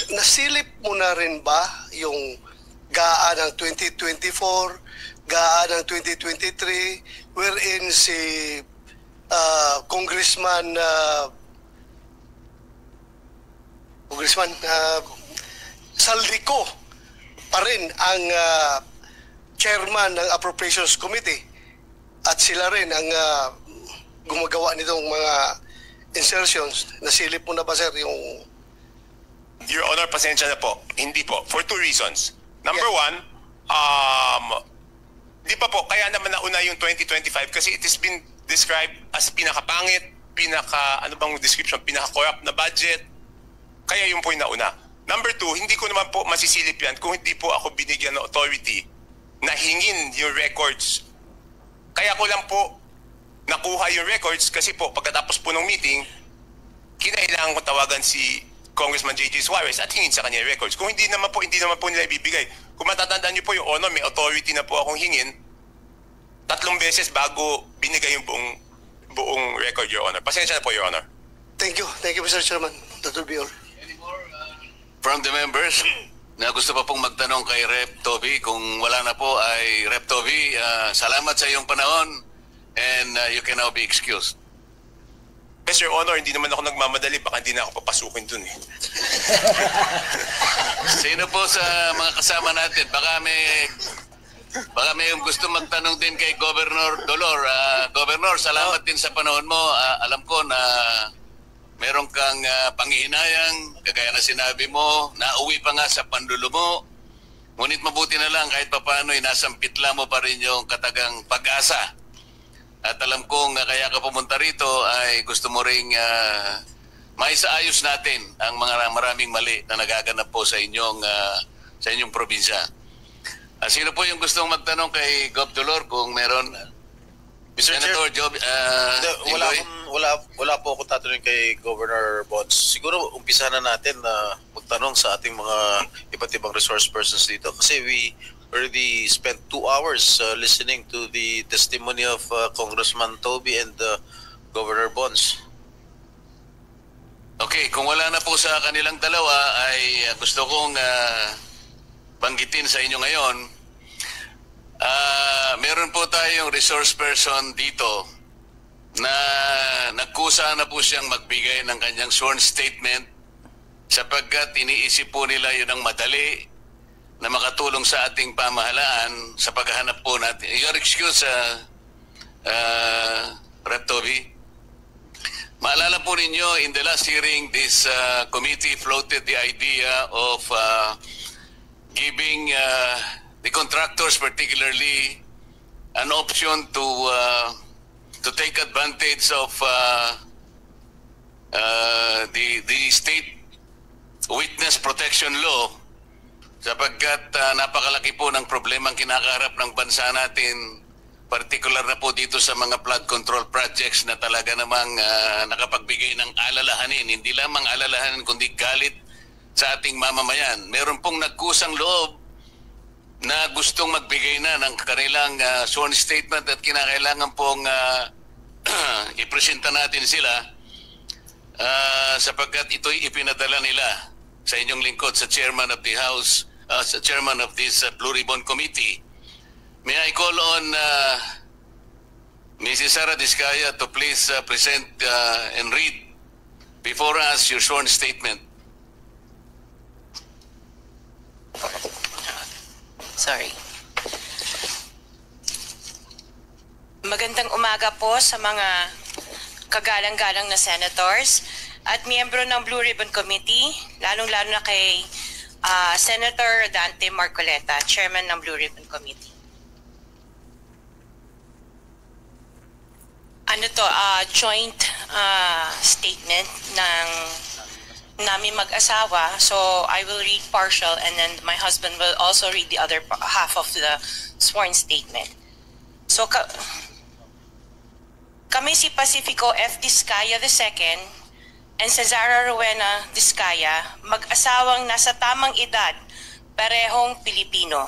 Nasilip mo na rin ba yung GAA ng 2024, GAA ng 2023, wherein si Congressman Saldico pa rin ang chairman ng Appropriations Committee at sila rin ang gumagawa nitong mga insertions. Nasilip mo na ba, sir, yung... Your Honor, pasensya na po. Hindi po. For 2 reasons. Number one, di pa po, kaya naman nauna yung 2025 kasi it has been described as pinakapangit, pinaka-corrupt na budget. Kaya yun po yung nauna. Number 2, hindi ko naman po masisilip yan kung hindi po ako binigyan ng authority na hingin yung records. Kaya ko lang po nakuha yung records kasi po pagkatapos po ng meeting, kinailangan ko tawagan si Congressman J.J. Suarez at hingin sa kanya yung records. Kung hindi naman po nila ibibigay. Kung matatandaan niyo po yung honor, may authority na po akong hingin 3 beses bago binigay yung buong record, Your Honor. Pasensya na po, Your Honor. Thank you. Thank you, Mr. Chairman. That will be all. From the members na gusto pa pong magtanong kay Rep. Toby, kung wala na po ay Rep. Toby, salamat sa iyong panahon and you can now be excused. Yes, Your Honor, hindi naman ako nagmamadali. Baka hindi na ako papasukin dun eh. Sino po sa mga kasama natin? Baka may gusto magtanong din kay Governor Dolor. Governor, salamat din sa panahon mo. Alam ko na meron kang panghihinayang, kagaya na sinabi mo, nauwi pa nga sa panlulumo. Ngunit mabuti na lang kahit papaano inasampitla mo pa rin yung katagang pag-asa. At alam kong kaya ka pumunta rito ay gusto mo ring maisaayos natin ang mga maraming mali na nagaganap po sa inyong probinsya. Sino po yung gustong magtanong kay Gov. Dolor kung meron? Mr. Senator Chair, Job, wala po ako tatanungin kay Governor Bonds. Siguro umpisa na natin na magtanong sa ating mga iba't ibang resource persons dito kasi we already spent 2 hours listening to the testimony of Congressman Toby and Governor Bonds. Okay, kung wala na po sa kanilang dalawa ay gusto kong banggitin sa inyo ngayon. Meron po tayong resource person dito na nagkusa na po siyang magbigay ng kanyang sworn statement sapagkat iniisip po nila yun ang madali na makatulong sa ating pamahalaan sa paghahanap po natin. Your excuse, Rep. Toby. Maalala po ninyo, in the last hearing, this committee floated the idea of giving the contractors particularly an option to take advantage of the state witness protection law sapagkat napakalaki po ng problema ang kinakaharap ng bansa natin, particular na po dito sa mga flood control projects na talaga namang nakapagbigay ng alalahanin, hindi lamang alalahanin kundi galit sa ating mamamayan. Meron pong nagkusang loob na gustong magbigay na ng kanilang sworn statement at kinakailangan pong ipresenta natin sila sapagkat ito'y ipinadala nila sa inyong lingkod sa chairman of the House, sa chairman of this Blue Ribbon Committee. May I call on Mrs. Sara Diskaya to please present and read before us your sworn statement. Sorry. Magandang umaga po sa mga kagalang-galang na senators at miyembro ng Blue Ribbon Committee, lalong-lalo na kay Senator Dante Marcoleta, Chairman ng Blue Ribbon Committee. Joint statement ng namin mag-asawa. So I will read partial and then my husband will also read the other half of the sworn statement. So kami si Pacifico F. Diskaya II and Cesara Rowena Diskaya, mag-asawang nasa tamang edad, parehong Pilipino.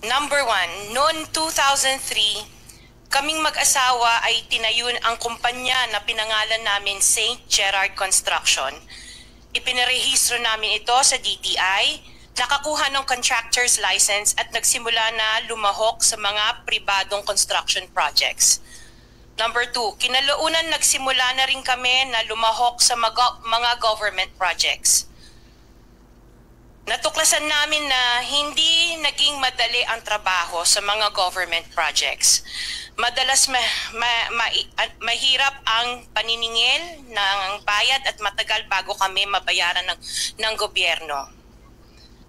Number one, noong 2003, kaming mag-asawa ay tinayun ang kumpanya na pinangalan namin St. Gerard Construction. Ipinarehistro namin ito sa DTI, nakakuha ng contractor's license at nagsimula na lumahok sa mga pribadong construction projects. Number 2, kinalaunan nagsimula na rin kami na lumahok sa mga government projects. Natuklasan namin na hindi naging madali ang trabaho sa mga government projects. Madalas mahirap ang paniningil ng bayad at matagal bago kami mabayaran ng gobyerno.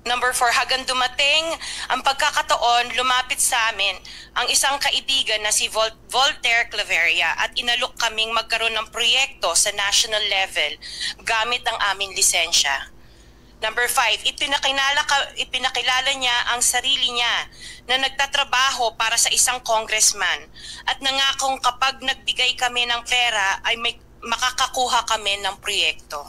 Number 4, hanggang dumating ang pagkakataon, lumapit sa amin ang isang kaibigan na si Voltaire Claveria at inalok kaming magkaroon ng proyekto sa national level gamit ang aming lisensya. Number 5, ipinakilala niya ang sarili niya na nagtatrabaho para sa isang congressman at nangakong kapag nagbigay kami ng pera ay makakakuha kami ng proyekto.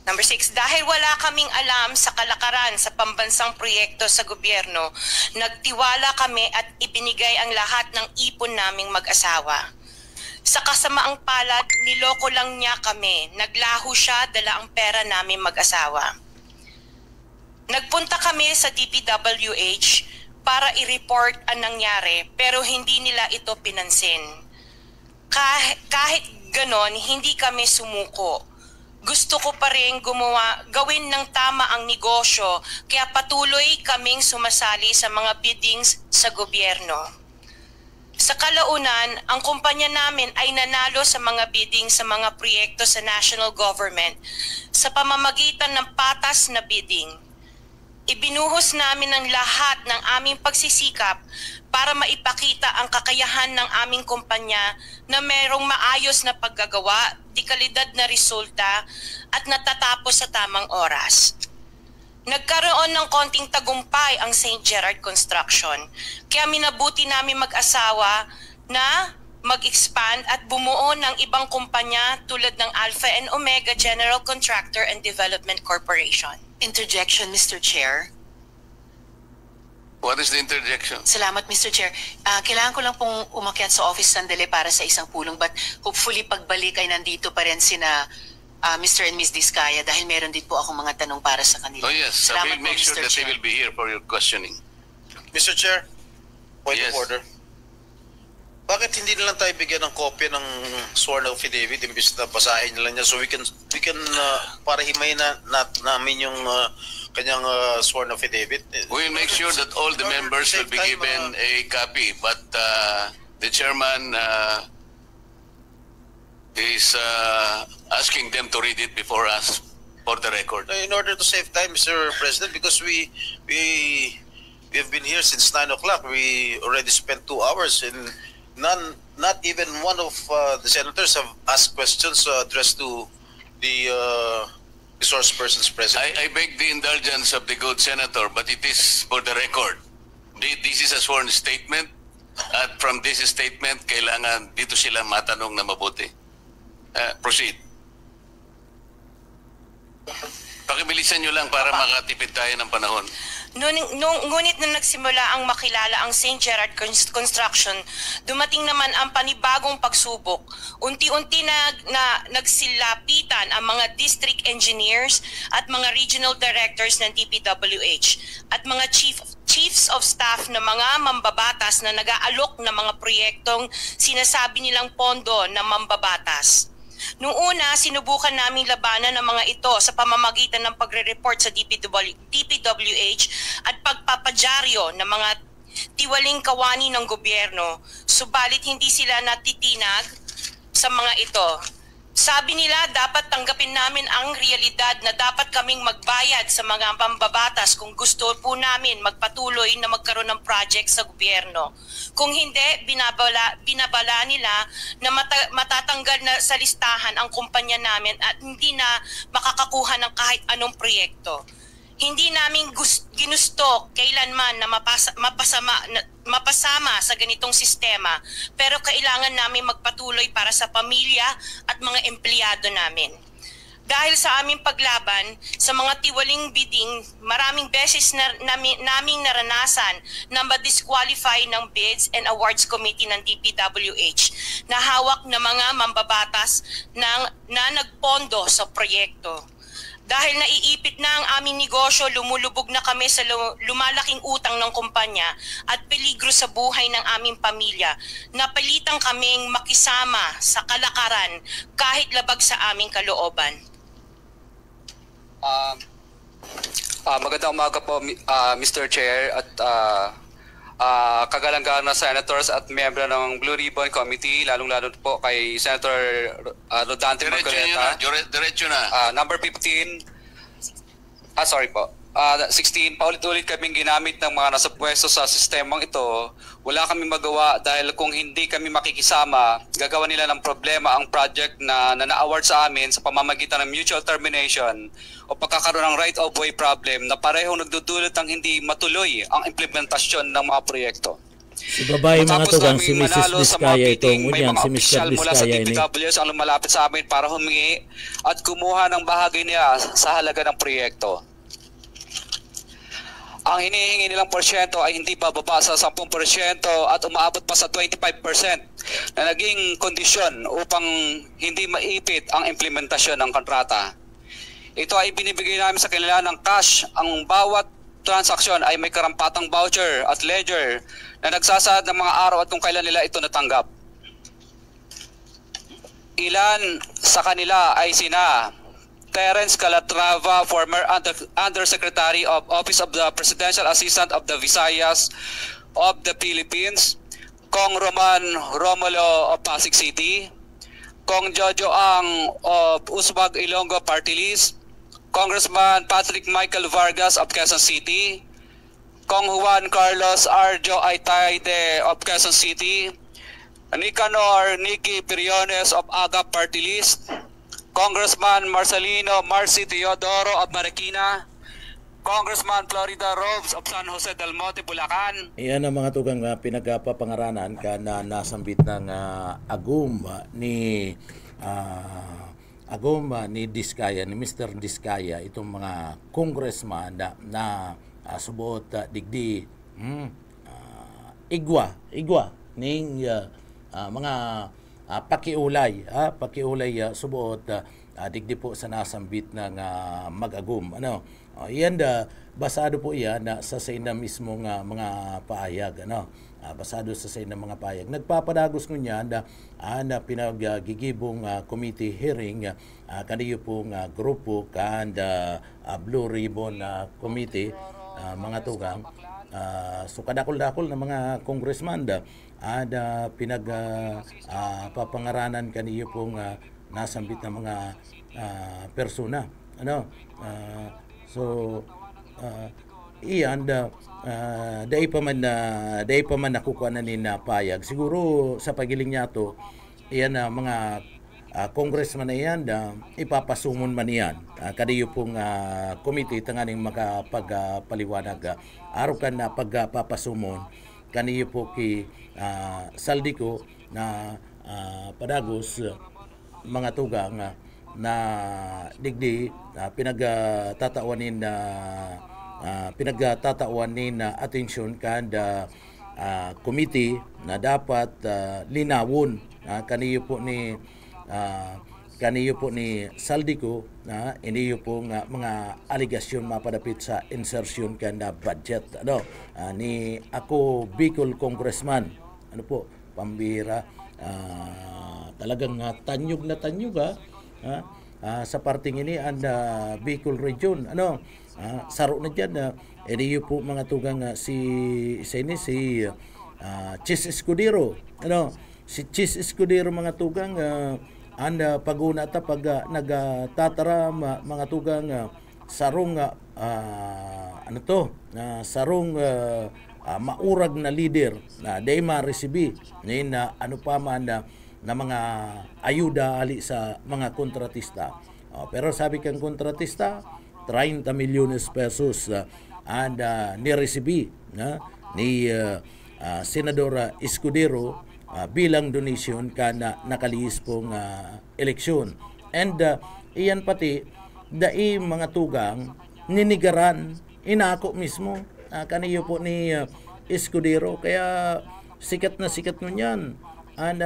Number 6, dahil wala kaming alam sa kalakaran sa pambansang proyekto sa gobyerno, nagtiwala kami at ibinigay ang lahat ng ipon naming mag-asawa. Sa kasamaang palad, niloko lang niya kami. Naglaho siya, dala ang pera naming mag-asawa. Nagpunta kami sa DPWH para i-report ang nangyari pero hindi nila ito pinansin. Kahit ganon, hindi kami sumuko. Gusto ko pa rin gawin ng tama ang negosyo, kaya patuloy kaming sumasali sa mga biddings sa gobyerno. Sa kalaunan, ang kumpanya namin ay nanalo sa mga bidding sa mga proyekto sa national government sa pamamagitan ng patas na bidding. Ibinuhos namin ang lahat ng aming pagsisikap para maipakita ang kakayahan ng aming kumpanya na mayroong maayos na paggagawa, dekalidad na resulta at natatapos sa tamang oras. Nagkaroon ng konting tagumpay ang St. Gerard Construction, kaya minabuti namin mag-asawa na mag-expand at bumuo ng ibang kumpanya tulad ng Alpha and Omega General Contractor and Development Corporation. Interjection, Mr. Chair. What is the interjection? Salamat, Mr. Chair. Kailangan ko lang pong umakyat sa office sandali para sa isang pulong, but hopefully pagbalik ay nandito pa rin sina Mr. and Ms. Diskaya dahil meron din po akong mga tanong para sa kanila. Oh yes, Salamat we'll make po, sure Mr. that Chair. they will be here for your questioning. Mr. Chair, point Yes. of order. Bakit hindi na lang tayo bigyan ng kopya ng sworn affidavit imbis na basahin nila niya so we can para himay na namin yung kanyang sworn affidavit. We'll make sure that all the members will be given a copy, but the chairman is asking them to read it before us. for the record. In order to save time, Mr. President, because we have been here since 9 o'clock. We already spent 2 hours, and not even one of the senators have asked questions addressed to the resource persons present. I beg the indulgence of the good senator, but it is for the record. This is a sworn statement, at from this statement, kailangan dito sila matanong na mabuti. Proceed. Pakibilisan nyo lang para makatipid tayo ng panahon. Ngunit nung nagsimula ang makilala ang St. Gerard Construction, dumating naman ang panibagong pagsubok. Unti-unti nagsilapitan ang mga district engineers at mga regional directors ng DPWH at mga chiefs of staff na mga mambabatas na nag-aalok ng mga proyektong sinasabi nilang pondo na mambabatas. Noong una, sinubukan naming labanan ng mga ito sa pamamagitan ng pagre-report sa DPWH at pagpapadyaryo ng mga tiwaling kawani ng gobyerno, subalit hindi sila natitinag sa mga ito. Sabi nila dapat tanggapin namin ang realidad na dapat kaming magbayad sa mga pambabatas kung gusto po namin magpatuloy na magkaroon ng project sa gobyerno. Kung hindi, binabala nila na matatanggal na sa listahan ang kumpanya namin at hindi na makakakuha ng kahit anong proyekto. Hindi namin ginusto kailanman na mapasama sa ganitong sistema, pero kailangan namin magpatuloy para sa pamilya at mga empleyado namin. Dahil sa aming paglaban sa mga tiwaling bidding, maraming beses naming naranasan na ma-disqualify ng Bids and Awards Committee ng DPWH na hawak ng mga mambabatas na nagpondo sa proyekto. Dahil naiipit na ang aming negosyo, lumulubog na kami sa lumalaking utang ng kumpanya at peligro sa buhay ng aming pamilya. Napilitan kaming makisama sa kalakaran kahit labag sa aming kalooban. Magandang umaga po, Mr. Chair at kagalang-galang na senators at miyembro ng Blue Ribbon Committee, lalong-lalo po kay Senator Rodante Marcoleta. Diretso na. Number 15, 16, paulit-ulit kaming ginamit ng mga nasa pwesto sa sistemang ito. Wala kaming magawa dahil kung hindi kami makikisama, gagawa nila ng problema ang project na na-award sa amin sa pamamagitan ng mutual termination o pagkakaroon ng right-of-way problem na parehong nagdudulot ng hindi matuloy ang implementasyon ng mga proyekto. Si babae mga tugang, si Mrs. Vizcaya itong unyan, si Mr. Vizcaya ini. Ang lumalapit sa amin para humingi at kumuha ng bahagi niya sa halaga ng proyekto. Ang hinihingi nilang porsyento ay hindi bababa sa 10% at umaabot pa sa 25% na naging kondisyon upang hindi maipit ang implementasyon ng kontrata. Ito ay binibigay namin sa kanila ng cash. Ang bawat transaksyon ay may karampatang voucher at ledger na nagsasaad ng mga araw at kung kailan nila ito natanggap. Ilan sa kanila ay sina Terence Calatrava, former Undersecretary of Office of the Presidential Assistant of the Visayas of the Philippines, Kong Roman Romulo of Pasig City, Kong Jojo Ang of Uswag Ilonggo Party List, Congressman Patrick Michael Vargas of Quezon City, Kong Juan Carlos Arjo Aitayde of Quezon City, Nicanor Nicky Piriones of Agap Party List, Congressman Marcelino Marcy Teodoro of Marikina, Congressman Florida Robes of San Jose del Monte, Bulacan. Iyan ang mga tugang pinagpapangaranan ka na nasambit ng agum ni Vizcaya, ni Mr. Vizcaya, itong mga congressman na subuot digdi igwa ning mga pakiulay subuot digdi po sa nasambit ng mag-agum. Yan basado po yan sa na mismo mga paayag. Basado sa na mga paayag. Nagpapadagos ko niyan na pinagigibong committee hearing kaniyo pong grupo and Blue Ribbon Committee, mga tugang. So kadakol-dakol na mga congressman papangaranan kaniyo pong nasambit na mga persona Ano? So iyan dai pa man nakukuha na ni na payag. Siguro sa pagiling niya to, iyan mga congressman na iyan ipapasumon man iyan. Kadiyo pong committee tanganing makapagpaliwanag. Araw kan na pagpapasumon kaniyo po ki Saldico na padagos mga tugang na digdi pinagtatawanin na atensyon kada committee na dapat linawon kaniyo po ni Saldico na iniyo po mga aligasyon mapadapit sa insertion kada budget ni ako Bicol congressman pambira talagang tanyog sa parting ini ang Bicol region saro na diyan iniyo po mga tugang si Chis Escudero si Chis Escudero mga tugang paguna ta pag nagtatara mga tugang sarong sarong maurag na leader na day ma-resibi na pa man na mga ayuda ali sa mga kontratista. Pero sabi kang kontratista 30 milyones pesos ni-resibi ni Senador Escudero bilang donation kana nakaliis pong eleksyon. And iyan pati dai mga tugang ninigaran inako mismo kaniyo po ni Escudero kaya sikat mo niyan ang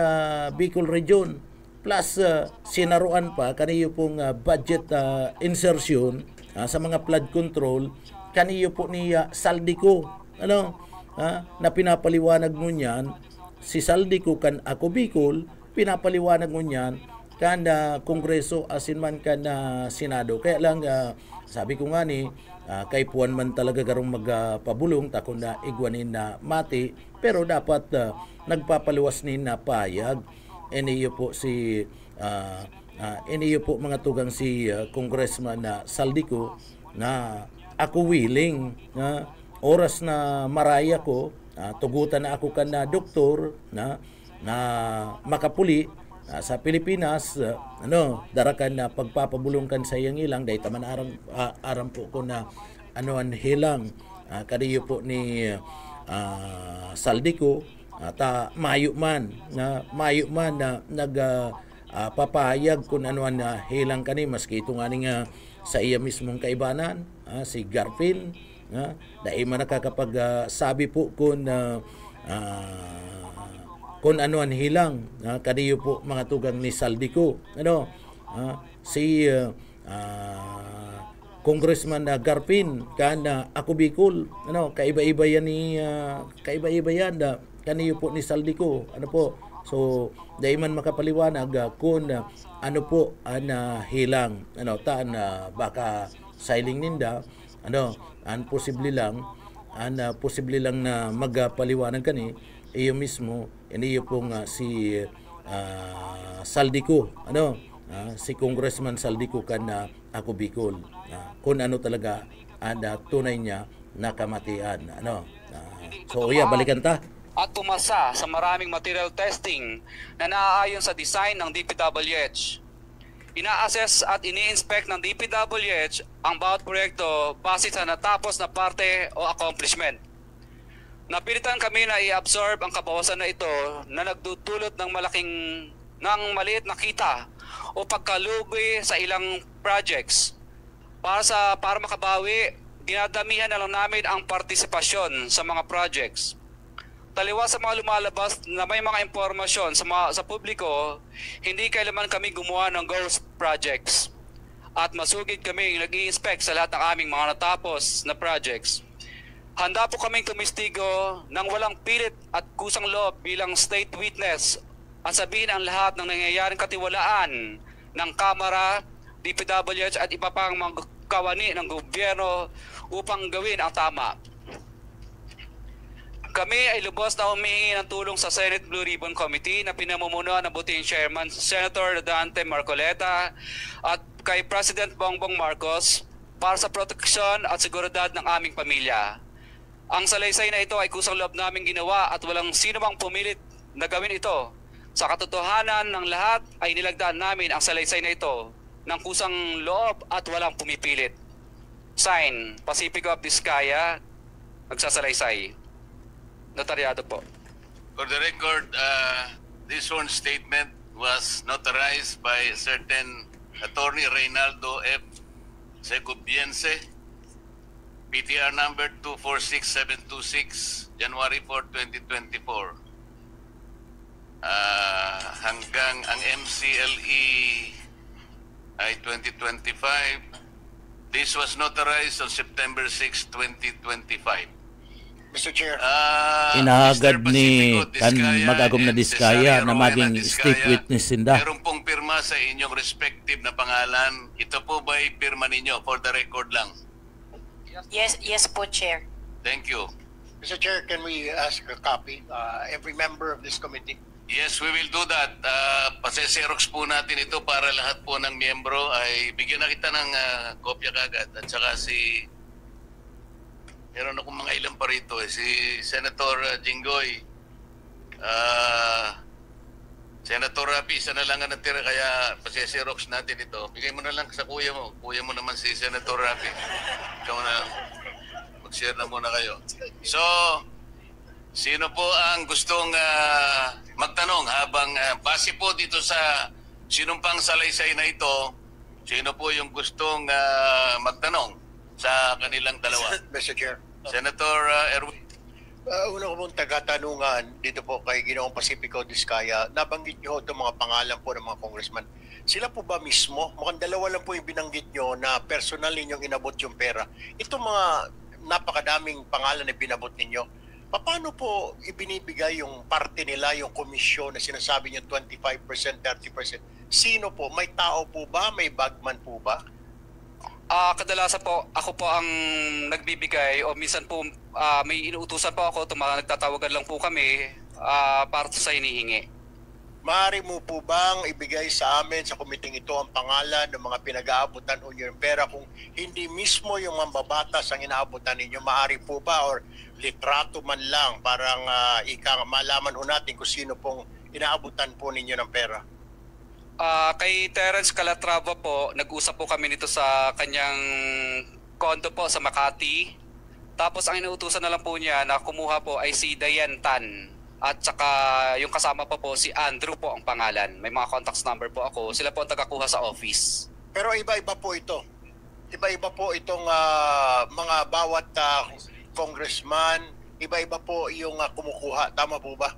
Bicol region plus sinaruan pa kaniyo pong budget insertion sa mga flood control kaniyo po ni Saldico na pinapaliwanag mo niyan si Saldico kan ako Bicol pinapaliwanag mo niyan kan Kongreso asin man kan Senado kaya lang sabi ko nga ni kay puwan man talaga garong magpabulong takon na igwanin na mati pero dapat nagpapaluwas ni na payag iniyo po mga tugang si Congressman na Saldico na ako willing oras na maraya ko tugutan na ako kan na doktor na makapuli sa Pilipinas darakan na pagpapabulong kan sa iyang ilang dahil taman aram po ko na an hilang kadiyo po ni Saldico mayo man na nagpapahayag kung anuan na hilang kani maski ito nga sa iya mismong kaibanan si Garfield dahil man nakakapag sabi po kung anuan hilang kadiyo po mga tugang ni Saldico si Congressman Garpin kan ako Bicol kaiba-iba yan kaniyo po ni Saldico so dahil man makapaliwanag kung ano po ang hilang baka sailing ninda ang posible lang na magpaliwanag kani iyo mismo iniyo pong si Saldico si Congressman Saldico kan ako Bicol kung ano talaga ang tunay niya na kamatian so balikan ta at pumasa sa maraming material testing na naaayon sa design ng DPWH. Ina-assess at ini-inspect ng DPWH ang bawat proyekto base sa natapos na parte o accomplishment. Napilitan kami na i-absorb ang kabawasan na ito na nagdudulot ng maliit na kita o pagkalugi sa ilang projects. Para makabawi, ginadamihan na lang namin ang partisipasyon sa mga projects. Taliwas sa mga lumalabas na may mga impormasyon sa publiko, hindi kailanman kami gumawa ng ghost projects. At masugid kami nag-i-inspect sa lahat ng aming mga natapos na projects. Handa po kaming tumistigo ng walang pilit at kusang loob bilang state witness at sabihin ang lahat ng nangyayaring katiwalaan ng Kamara, DPWH at iba pang mga kawani ng gobyerno upang gawin ang tama. Kami ay lubos na humihingi ng tulong sa Senate Blue Ribbon Committee na pinamumunuan ng buting Chairman Senator Dante Marcoleta at kay President Bongbong Marcos para sa proteksyon at seguridad ng aming pamilya. Ang salaysay na ito ay kusang loob namin ginawa at walang sino mang pumilit na gawin ito. Sa katotohanan ng lahat ay nilagdaan namin ang salaysay na ito ng kusang loob at walang pumipilit. Sign, Pacifico of Vizcaya, nagsasalaysay. Notaryado po. For the record, this sworn statement was notarized by certain Attorney Reynaldo F. Segobiense, PTR number 246726, January 4, 2024. Hanggang ang MCLE ay 2025. This was notarized on September 6, 2025. Mr. Chair. Inahagad ni kan mag-agom na Diskaya na maging state witness sinda. Meron pong pirma sa inyong respective na pangalan. Ito po ba'y pirma ninyo for the record lang? Yes po, Chair. Thank you. Mr. Chair, can we ask a copy? Every member of this committee. Yes, we will do that. Pase-xerox po natin ito para lahat po ng miyembro ay bigyan na kita ng kopya kagad. At saka meron akong mga ilan pa rito si Senator Jinggoy, Senator Rapi, isa na lang ang natira kaya pase-xerox natin ito. Bigay mo na lang sa kuya mo. Kuya mo naman si Senator Rapi. Ikaw na, mag-share na muna kayo. So, sino po ang gustong magtanong habang base po dito sa sinumpang salaysay na ito, sino po yung gustong magtanong sa kanilang dalawa? Mr. Chair. Senator Erwin. Una ko mong tagatanungan dito po kay Ginoong Pacifico Diskaya, nabanggit nyo itong mga pangalan po ng mga congressman. Sila po ba mismo? Mukhang dalawa lang po yung binanggit nyo na personal ninyong inabot yung pera. Itong mga napakadaming pangalan na binabot ninyo, paano po ibinibigay yung parte nila, yung komisyon na sinasabi nyo 25%, 30%? Sino po? May tao po ba? May bagman po ba? Kadalasan po, ako po ang nagbibigay o minsan po may inuutusan po ako, nagtatawagan lang po kami para sa hinihingi. Maaari mo po bang ibigay sa amin sa komiting ito ang pangalan ng mga pinag-aabutan o yung pera kung hindi mismo yung mambabatas ang inaabutan ninyo? Maaari po ba or litrato man lang parang malaman ho natin kung sino pong inaabutan po ninyo ng pera? Kay Terence Calatrava po, nag-usap po kami nito sa kanyang condo po sa Makati. Tapos ang inuutusan na lang po niya na kumuha po ay si Diane Tan. At saka yung kasama po si Andrew po ang pangalan. May mga contacts number po ako. Sila po ang tagakuha sa office. Pero iba-iba po ito. Iba-iba po itong mga bawat congressman. Iba-iba po yung kumukuha. Tama po ba?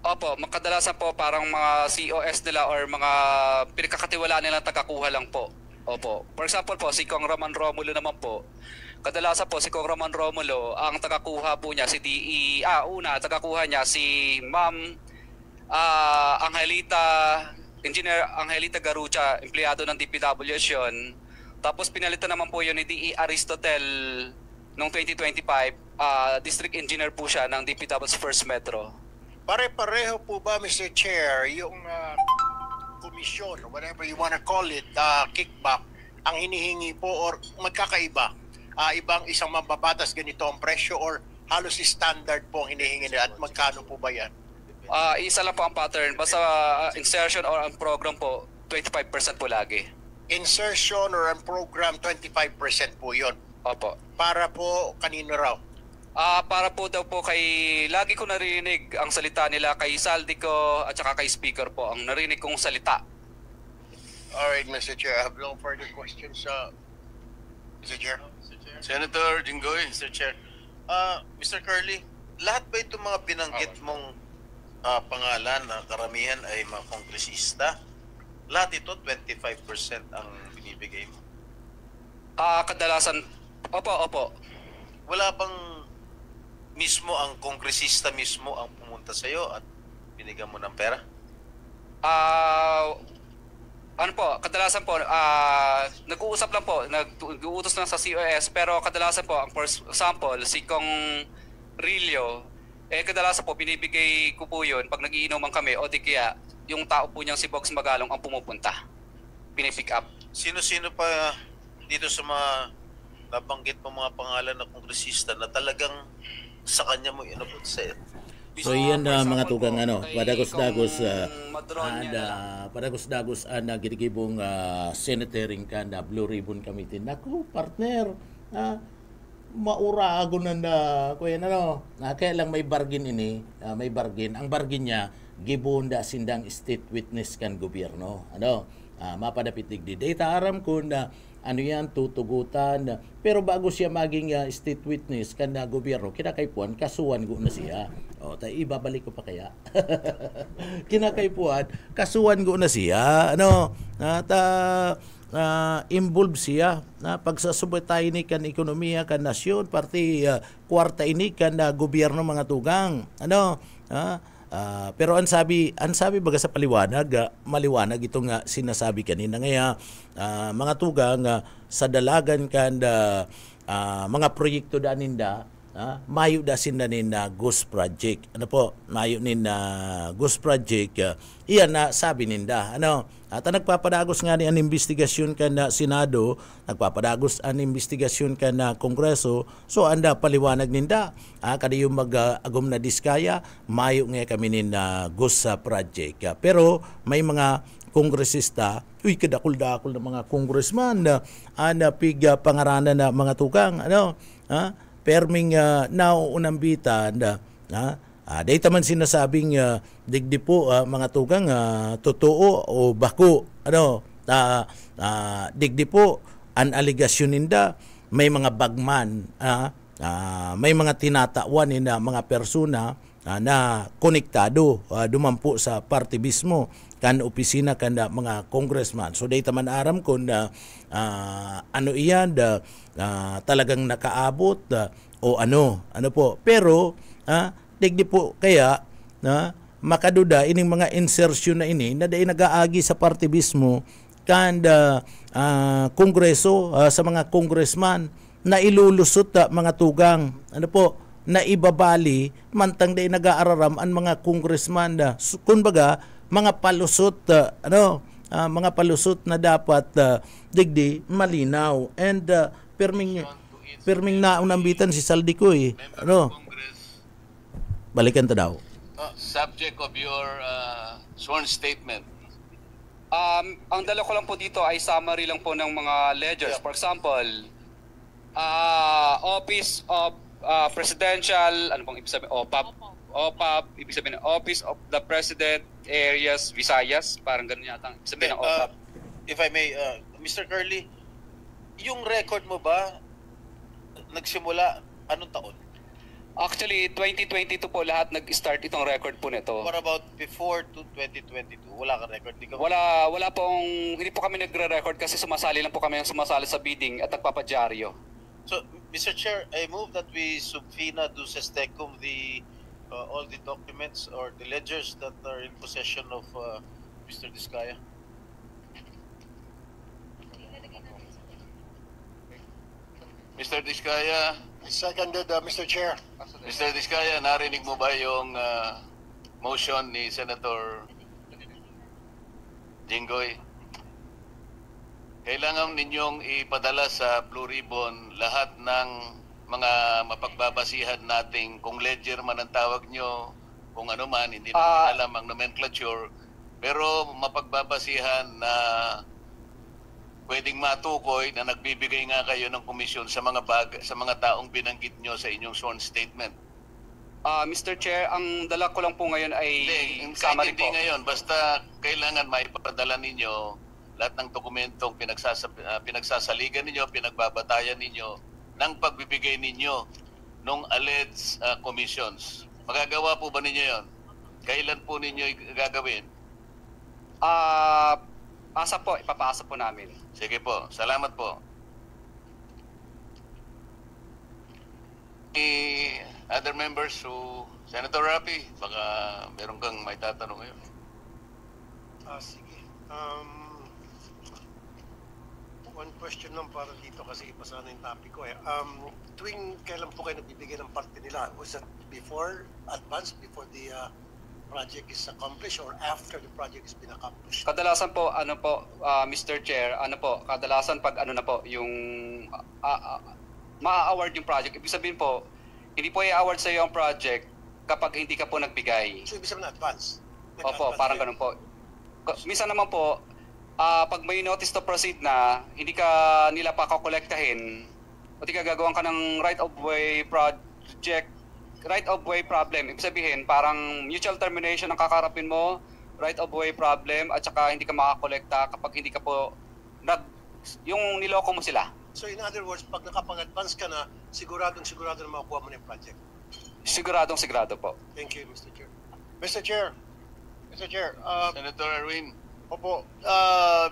Opo, makadalasan po parang mga COS nila or mga pinagkakatiwalaan nilang tagakuha lang po. Opo. For example po, si Kong Roman Romulo naman po. Kadalasan po si Kong Roman Romulo, ang tagakuha po niya si tagakuha niya si Ma'am Engineer Angelita Garucha, empleyado ng DPWH yun. Tapos pinalitan naman po yun ni DE Aristotel noong 2025. District Engineer po siya ng DPWH First Metro. Pare-pareho po ba, Mr. Chair, yung komisyon, whatever you wanna call it, kickback, ang hinihingi po or magkakaiba? Ibang isang mambabatas ganito ang presyo or halos standard po ang hinihingi nila at magkano po ba yan? Isa lang po ang pattern. Basta insertion or ang program po, 25% po lagi. Insertion or ang program, 25% po yun? Opo. Para po kanino raw? Para po daw po lagi ko narinig ang salita nila kay Saldico at saka kay Speaker po, ang narinig kong salita. Alright, Mr. Chair, I have no further questions. Mr. Chair? Senator Jinggoy. Mr. Chair. Mr. Curly, lahat ba itong mga binanggit mong pangalan na karamihan ay mga kongresista? Lahat ito, 25% ang binibigay mo? Kadalasan, opo. Wala bang mismo ang kongresista mismo ang pumunta sa iyo at binigyan mo ng pera? Kadalasan po, nag-uusap lang po, nag-uutos lang sa COS, pero kadalasan po, ang for example, si Kong Rillo, Kadalasan po, binibigay ko po yun pag nagiinuman kami o di kaya yung tao po niyang si Bogs Magalong ang pumupunta. Pinipick up. Sino-sino pa dito sa mga nabanggit mo mga pangalan ng kongresista na talagang sa kanya mo inabot sa So yan mga tugang padagos-dagos padagos-dagos gitgibong senatoring ka na Blue Ribbon Committee. Naku, partner, maurago na kuya kaya lang may bargain ini, may bargain. Ang bargain niya gibunda sindang state witness kan gobyerno. Mapadapitig di data aram ko na yan tutugutan, pero bago siya maging state witness kan gobyerno kinakaipuan kasuhan go na siya. Ibabalik ko pa kaya. Kinakaipuan kasuhan go na siya. Involved siya pagsasubay tayo ni kan ekonomiya kan nasyon parti kwarta ini kan gobyerno mga tugang. Pero ang sabi baga sa paliwanag, maliwanag itong sinasabi kanina ngaya mga tugang sa dalagan kan mga proyekto daninda mayo da sinanin na Ghost Project. Mayo nin Ghost Project. Iyan na sabi ninda. At nagpapadagos nga ni an investigasyon ka na Senado, nagpapadagos an investigasyon ka na Kongreso, so anda paliwanag ninda. Kada yung mag-agom na diskaya, mayo nga kami nin Ghost Project. Pero may mga kongresista, kadakul-dakul na mga congressman na piga pangaranan na mga tukang, perming nauunambitan dahil man sinasabing digdi po mga tugang totoo o bako digdi po ang aligasyon ninda may mga bagman may mga tinatawan na mga persona na konektado dumampo sa partibismo kan opisina kan mga congressman. So dahil man aram ko na iyan talagang nakaabot o ano po. Pero digdi po kaya makaduda ining mga insertion na ini na dahil nag-aagi sa partibismo kan kongreso sa mga congressman na ilulusot mga tugang na ibabali mantang dahil nag-aararam ang mga congressman kumbaga mga palusot mga palusot na dapat digdi malinaw and perming naunambitan si Saldico balikan to daw. Subject of your sworn statement. Ang dala ko lang po dito ay summary lang po ng mga ledgers. For example, Office of Presidential, ano pong ibig sabihin? OPAP, ibig sabihin Office of the President Areas Visayas, parang ganun yata. Ibig sabihin ng OPAP. If I may, Mr. Curly, yung record mo ba nagsimula anong taon? Actually, 2022 po lahat nag-start itong record po nito. What about before to 2022? Wala ka record? Wala pong, hindi po kami nagre-record kasi sumasali lang po kami sa bidding at nagpapadyaryo. So, Mr. Chair, I move that we subpoena duces tecum all the documents or the ledgers that are in possession of Mr. Diskaya. Mr. Diskaya. Seconded, Mr. Chair. Mr. Diskaya, narinig mo ba yung motion ni Senator Jinggoy? Kailangan ninyong ipadala sa Blue Ribbon lahat ng mga mapagbabasihan nating kung ledger man ang tawag nyo, kung ano man, hindi namin alam ang nomenclature, pero mapagbabasihan na pwedeng matukoy na nagbibigay nga kayo ng komisyon sa mga taong binanggit nyo sa inyong sworn statement. Mr. Chair, ang dala ko lang po ngayon ay summary po. Hindi ngayon, basta kailangan maipadala ninyo lahat ng dokumentong pinagsasaligan ninyo, pinagbabatayan ninyo ng pagbibigay ninyo ng alleged commissions. Magagawa po ba ninyo yon? Kailan po ninyo gagawin? Ipapasa po namin. Sige po, salamat po. Other members who, Senator Rapi, baka meron kang may tatanong ngayon. Sige. One question lang para dito kasi iba sana yung topic ko eh. Tuwing kailan po kayo nagbibigay ng parte nila? Was that before, advance, before the project is accomplished or after the project has been accomplished? Kadalasan po, Mr. Chair, kadalasan pag na po, yung ma-award yung project. Ibig sabihin po, hindi po i-award sa iyo ang project kapag hindi ka po nagbigay. So, ibig sabihin na advance? Opo, parang ganun po. Minsan naman po, pag may notice to proceed na, hindi ka nila pa kakolektahin, o di ka gagawan ka ng right-of-way project, right-of-way problem. Ibig sabihin, parang mutual termination ang kakarapin mo, right-of-way problem, at saka hindi ka makakolekta kapag hindi ka po, yung niloko mo sila. So in other words, pag nakapag-advance ka na, siguradong na makukuha mo na yung project? Sigurado po. Thank you, Mr. Chair. Mr. Chair, Senator Erwin. Opo,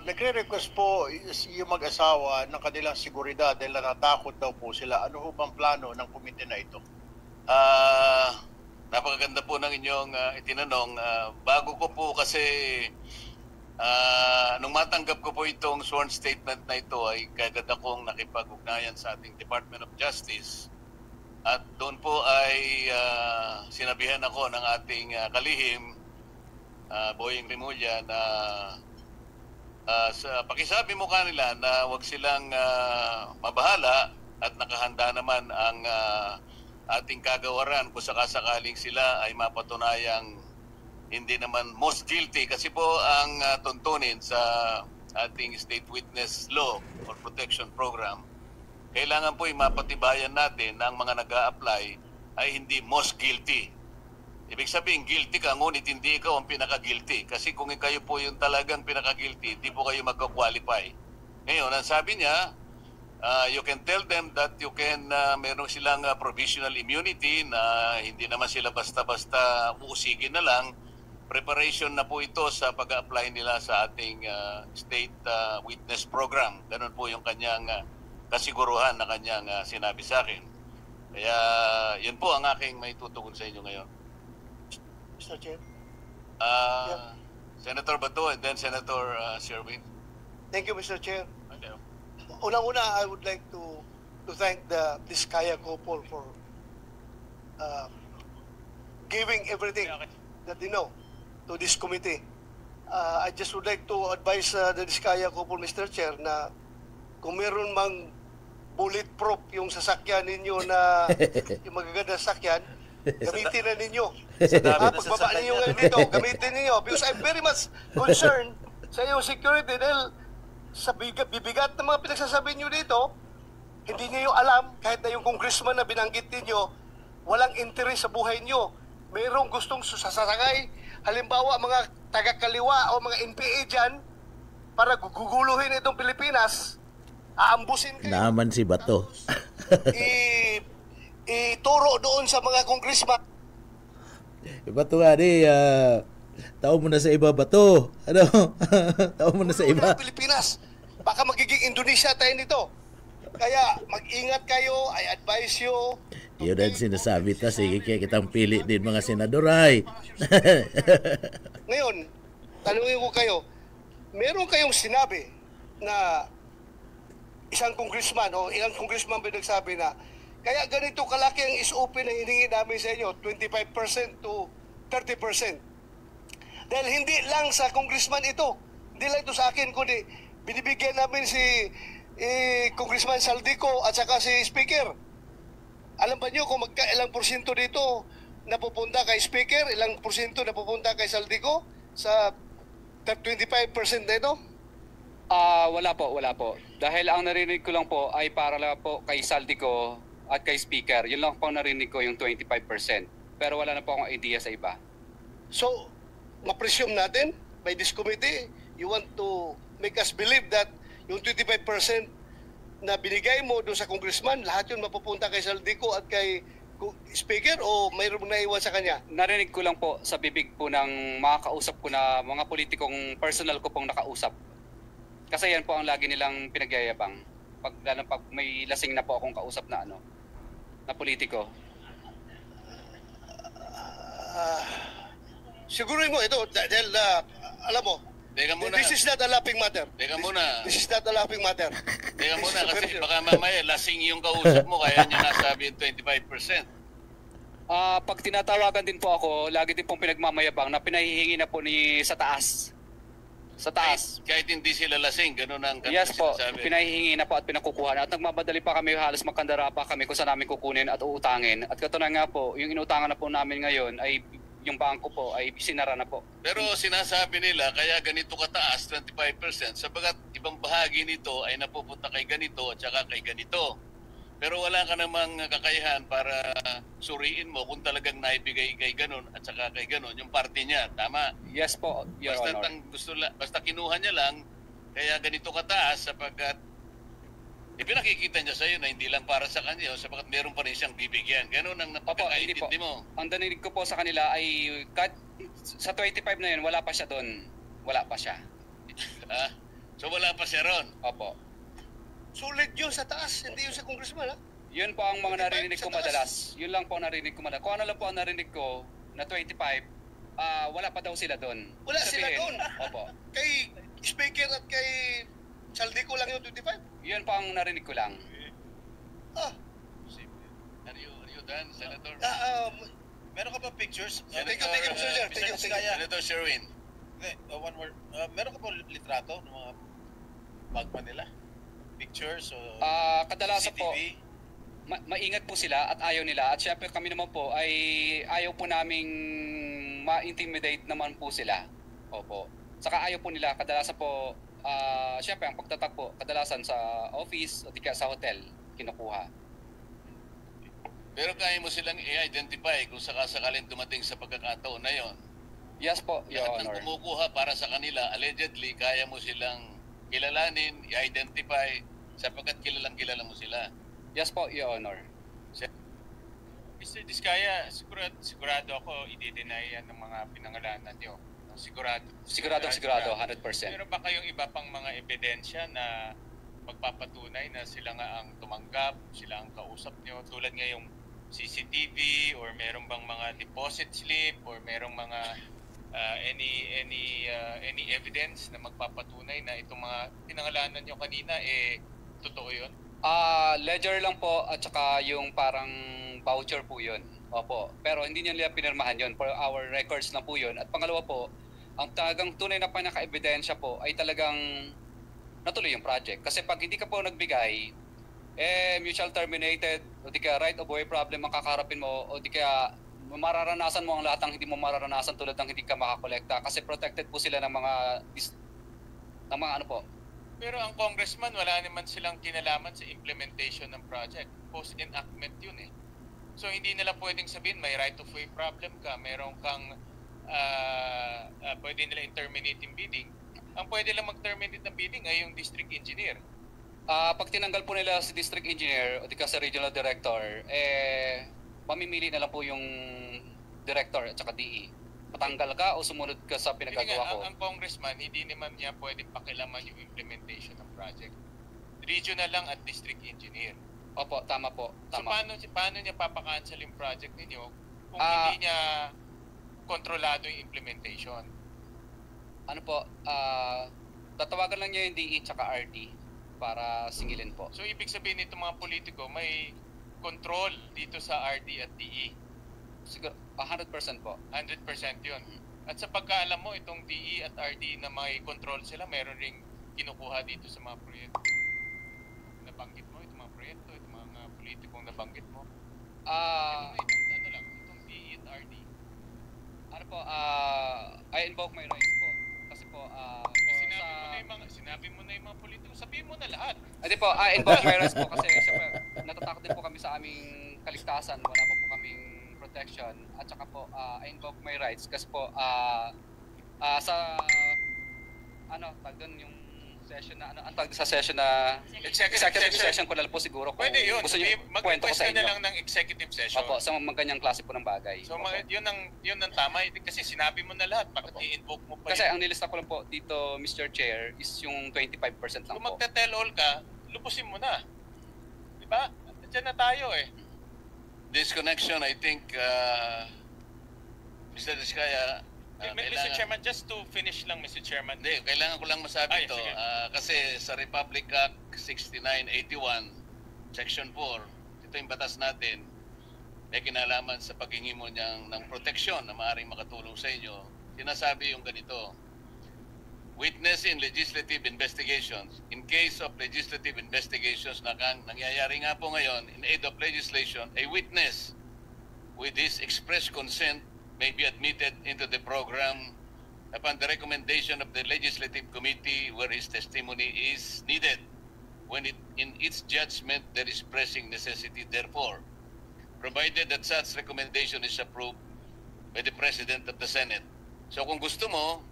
nagre-request po yung mag-asawa ng kanilang seguridad dahil natatakot daw po sila. Ano ho bang plano ng komite na ito? Napakaganda po ng inyong itinanong. Bago ko po kasi, nung matanggap ko po itong sworn statement na ito, ay kagad akong nakipag-ugnayan sa ating Department of Justice. At doon po ay sinabihan ako ng ating kalihim, Boying Rimulya, na pakisabi mo kanila na wag silang mabahala at nakahanda naman ang ating kagawaran kung sakasakaling sila ay mapatunayang hindi naman most guilty. Kasi po ang tuntunin sa ating State Witness Law or Protection Program, kailangan po mapatibayan natin na ang mga nag-a-apply ay hindi most guilty. Ibig sabihin, guilty ka, ngunit hindi ikaw ang pinaka-guilty. Kasi kung kayo po yung talagang pinaka-guilty, hindi po kayo magka-qualify. Ngayon, ang sabi niya, you can tell them that you can, meron silang provisional immunity na hindi naman sila basta-basta uusigin na lang. Preparation na po ito sa pag-apply nila sa ating State Witness Program. Ganun po yung kanyang kasiguruhan na kanyang sinabi sa akin. Kaya yun po ang aking may tutugon sa inyo ngayon. Mr. Chair? Senator Bato and then Senator Sherwin. Thank you, Mr. Chair. Okay. Unang-una, I would like to thank the Vizcaya couple for giving everything that they know to this committee. I just would like to advise the Vizcaya couple, Mr. Chair, na kung meron mang bulletproof yung sasakyan ninyo na yung magaganda sasakyan, gamitin na ninyo. Pagbaba ninyo ngayon dito, gamitin ninyo. Because I'm very much concerned sa iyong security dahil sa bibigat ng mga pinagsasabi nyo dito, hindi niyo alam, kahit na yung congressman na binanggit ninyo, walang interes sa buhay nyo. Mayroong gustong sasakay, halimbawa mga taga-kaliwa o mga NPA dyan, para guguluhin itong Pilipinas, aambusin kayo. Naaman si Bato. Ituro doon sa mga congressman. Bato nga tao mo na sa iba, Bato. Ano? Tao mo na sa iba. Pilipinas. Baka magiging Indonesia tayo nito. Kaya mag-ingat kayo, I advise you. Yun ang sinasabi ta, sige kaya kitang pili din mga senador ay. Ngayon, tanungin ko kayo, meron kayong sinabi na isang congressman o ilang congressman pinagsabi na kaya ganito kalaki ang SOP na hiningi namin sa inyo, 25% to 30%. Dahil hindi lang sa congressman ito, hindi lang ito sa akin, kundi binibigyan namin si Congressman Saldico at saka si Speaker. Alam ba nyo kung ilang porsyento dito napupunta kay Speaker, ilang porsyento napupunta kay Saldico sa 25% na ito? Wala po. Dahil ang narinig ko lang po ay para lang po kay Saldico at kay Speaker. Yun lang po narinig ko yung 25%. Pero wala na po akong idea sa iba. So, ma-presume natin by this committee, you want to make us believe that yung 25% na binigay mo doon sa congressman, lahat yun mapupunta kay Saldico at kay Speaker o mayroong naiwan sa kanya? Narinig ko lang po sa bibig po ng mga kausap ko na mga politikong personal ko pong nakausap. Kasi yan po ang lagi nilang pinagyayabang. Pag may lasing na po akong kausap na na politiko. Siguruhin mo ito dahil alam mo, Teka muna. This is not a laughing matter. Teka muna. This is not a laughing matter. Teka muna kasi baka mamaya lasing yung kausap mo kaya niya nasabi yung 25%. Pag tinatawagan din po ako, lagi din pong pinagmamayabang na pinahihingi na po sa taas. Sa taas. Kahit hindi sila lasing, ganun ang Yes po, sinasabi. pinahihingi na po at pinakukuha na. At nagmamadali pa kami, halos makandara pa kami kung saan namin kukunin at uutangin. At katunayan nga po, yung inutangan na po namin ngayon ay yung bangko po ay sinara na po. Pero sinasabi nila, kaya ganito kataas, 25%, sabagat ibang bahagi nito ay napupunta kay ganito at saka kay ganito. Pero wala ka namang kakayahan para suriin mo kung talagang naibigay kay ganon at saka kay ganon yung party niya. Tama? Yes po, Your Honor. Basta kinuha niya lang, kaya ganito kataas sapagkat ipinakikita niya sa iyo na hindi lang para sa kanya sapagkat meron pa rin siyang bibigyan. Ganon ang napakakaintindi mo. Ang danilig ko po sa kanila ay sa 25 na yun, wala pa siya doon. Wala pa siya. So wala pa siya ron? Opo. Sulit yun sa taas, hindi yun sa congressman, ha? Yun po ang mga narinig ko madalas. Yun lang po ang narinig ko madalas. Kung ano lang po ang narinig ko na 25, wala pa daw sila doon. Wala sila doon. Opo. Kay Speaker at kay Saldico lang yung 25? Yun po ang narinig ko lang. Are you done, Senator? Meron ka ba pictures? Thank you, Mr. Chair. Senator Sherwin. One more. Meron ka ba litrato ng mga bagman nila? Pictures o kadalasan po, maingat po sila at ayaw nila. At syempre kami naman po ay ayaw po naming ma-intimidate naman po sila. Opo. Saka ayaw po nila, kadalasan po, syempre ang pagtatak po, kadalasan sa office o di kaya sa hotel, kinukuha. Pero kaya mo silang i-identify kung sakasakaling dumating sa pagkakataon na yon. Yes po, Your Lahat Honor. ng kumukuha para sa kanila, allegedly, kaya mo silang kilalanin, i-identify, sapagkat kilala mo sila. Yes po, Your Honor. Mr. Diskaya, sigurado ako i-deny yan ng mga pinangalanan nyo. Sigurado, 100%. Pero ba kayong iba pang mga ebidensya na magpapatunay na sila nga ang tumanggap, sila ang kausap nyo, tulad nga yung CCTV or meron bang mga deposit slip or merong mga any evidence na magpapatunay na itong mga pinangalanan nyo kanina totoo yun? Ledger lang po at saka yung parang voucher po yun. Opo. Pero hindi nila pinirmahan yun. For our records na po yun. At pangalawa po, ang talagang tunay na pinaka-ebidensya po ay talagang natuloy yung project. Kasi pag hindi ka po nagbigay, mutual terminated, o di kaya right of way problem ang kakaharapin mo, o di kaya mararanasan mo ang lahat ng hindi mo mararanasan tulad ng hindi ka makakolekta. Kasi protected po sila ng mga ano po. Pero ang congressman, wala naman silang kinalaman sa implementation ng project. Post-enactment yun eh. So hindi nila pwedeng sabihin may right of way problem ka, meron kang pwede nila i-terminate yung bidding. Ang pwede lang mag-terminate ng bidding ay yung district engineer. Pag tinanggal po nila si district engineer o di ka sa regional director, mamimili na lang po yung director at saka DE. Patanggal ka o sumunod ka sa pinagagawa ko? Ang congressman, hindi naman niya pwedeng pakilaman yung implementation ng project. Regional lang at district engineer. Opo, tama po. Tama. So paano niya papakancel yung project ninyo kung hindi niya kontrolado yung implementation? Ano po, tatawagan lang niya yung DE tsaka RD para singilin po. So ibig sabihin nito mga politiko, may control dito sa RD at DE? Siguro, 100% po. 100% yun. At sa pagkaalam mo, itong DE at RD na may control sila, meron ring kinukuha dito sa mga proyekto. Nabanggit mo, itong mga proyekto, itong mga politikong nabanggit mo. Itong DE at RD. Ano po, I invoke my rights po. Kasi po, sinabi mo na yung mga politiko, sabihin mo na lahat. Hindi po, I invoke my rights po kasi syempre, natatakot din po kami sa aming kaligtasan. Wala pa po kaming protection. At saka po, I invoke my rights kasi po, sa, tag doon yung session na, ang tag sa session na, executive session ko lang po siguro kung pwede yun. gusto nyo kwento ko sa inyo. Na lang ng executive session. Opo, sa mga ganyang klase po ng bagay. So, yun ang tama. Kasi sinabi mo na lahat. Bakit i-invoke mo pa kasi ang nilista ko lang po dito, Mr. Chair, is yung 25% lang kung po. Kung magte-tell all ka, lupusin mo na. Diba? Diyan na tayo eh. This connection, I think, Mr. Diskaya, Mr. Chairman, just to finish lang, Mr. Chairman. Hindi, kailangan ko lang masabi ito. Sige. Kasi sa Republic Act 6981, Section 4, ito yung batas natin, may kinalaman sa paghingi mo ng proteksyon na maaaring makatulong sa inyo. Sinasabi yung ganito, witness in legislative investigations. In case of legislative investigations na nangyayari nga po ngayon, in aid of legislation, a witness with his express consent may be admitted into the program upon the recommendation of the Legislative Committee where his testimony is needed. When in its judgment there is pressing necessity therefore, provided that such recommendation is approved by the President of the Senate. So kung gusto mo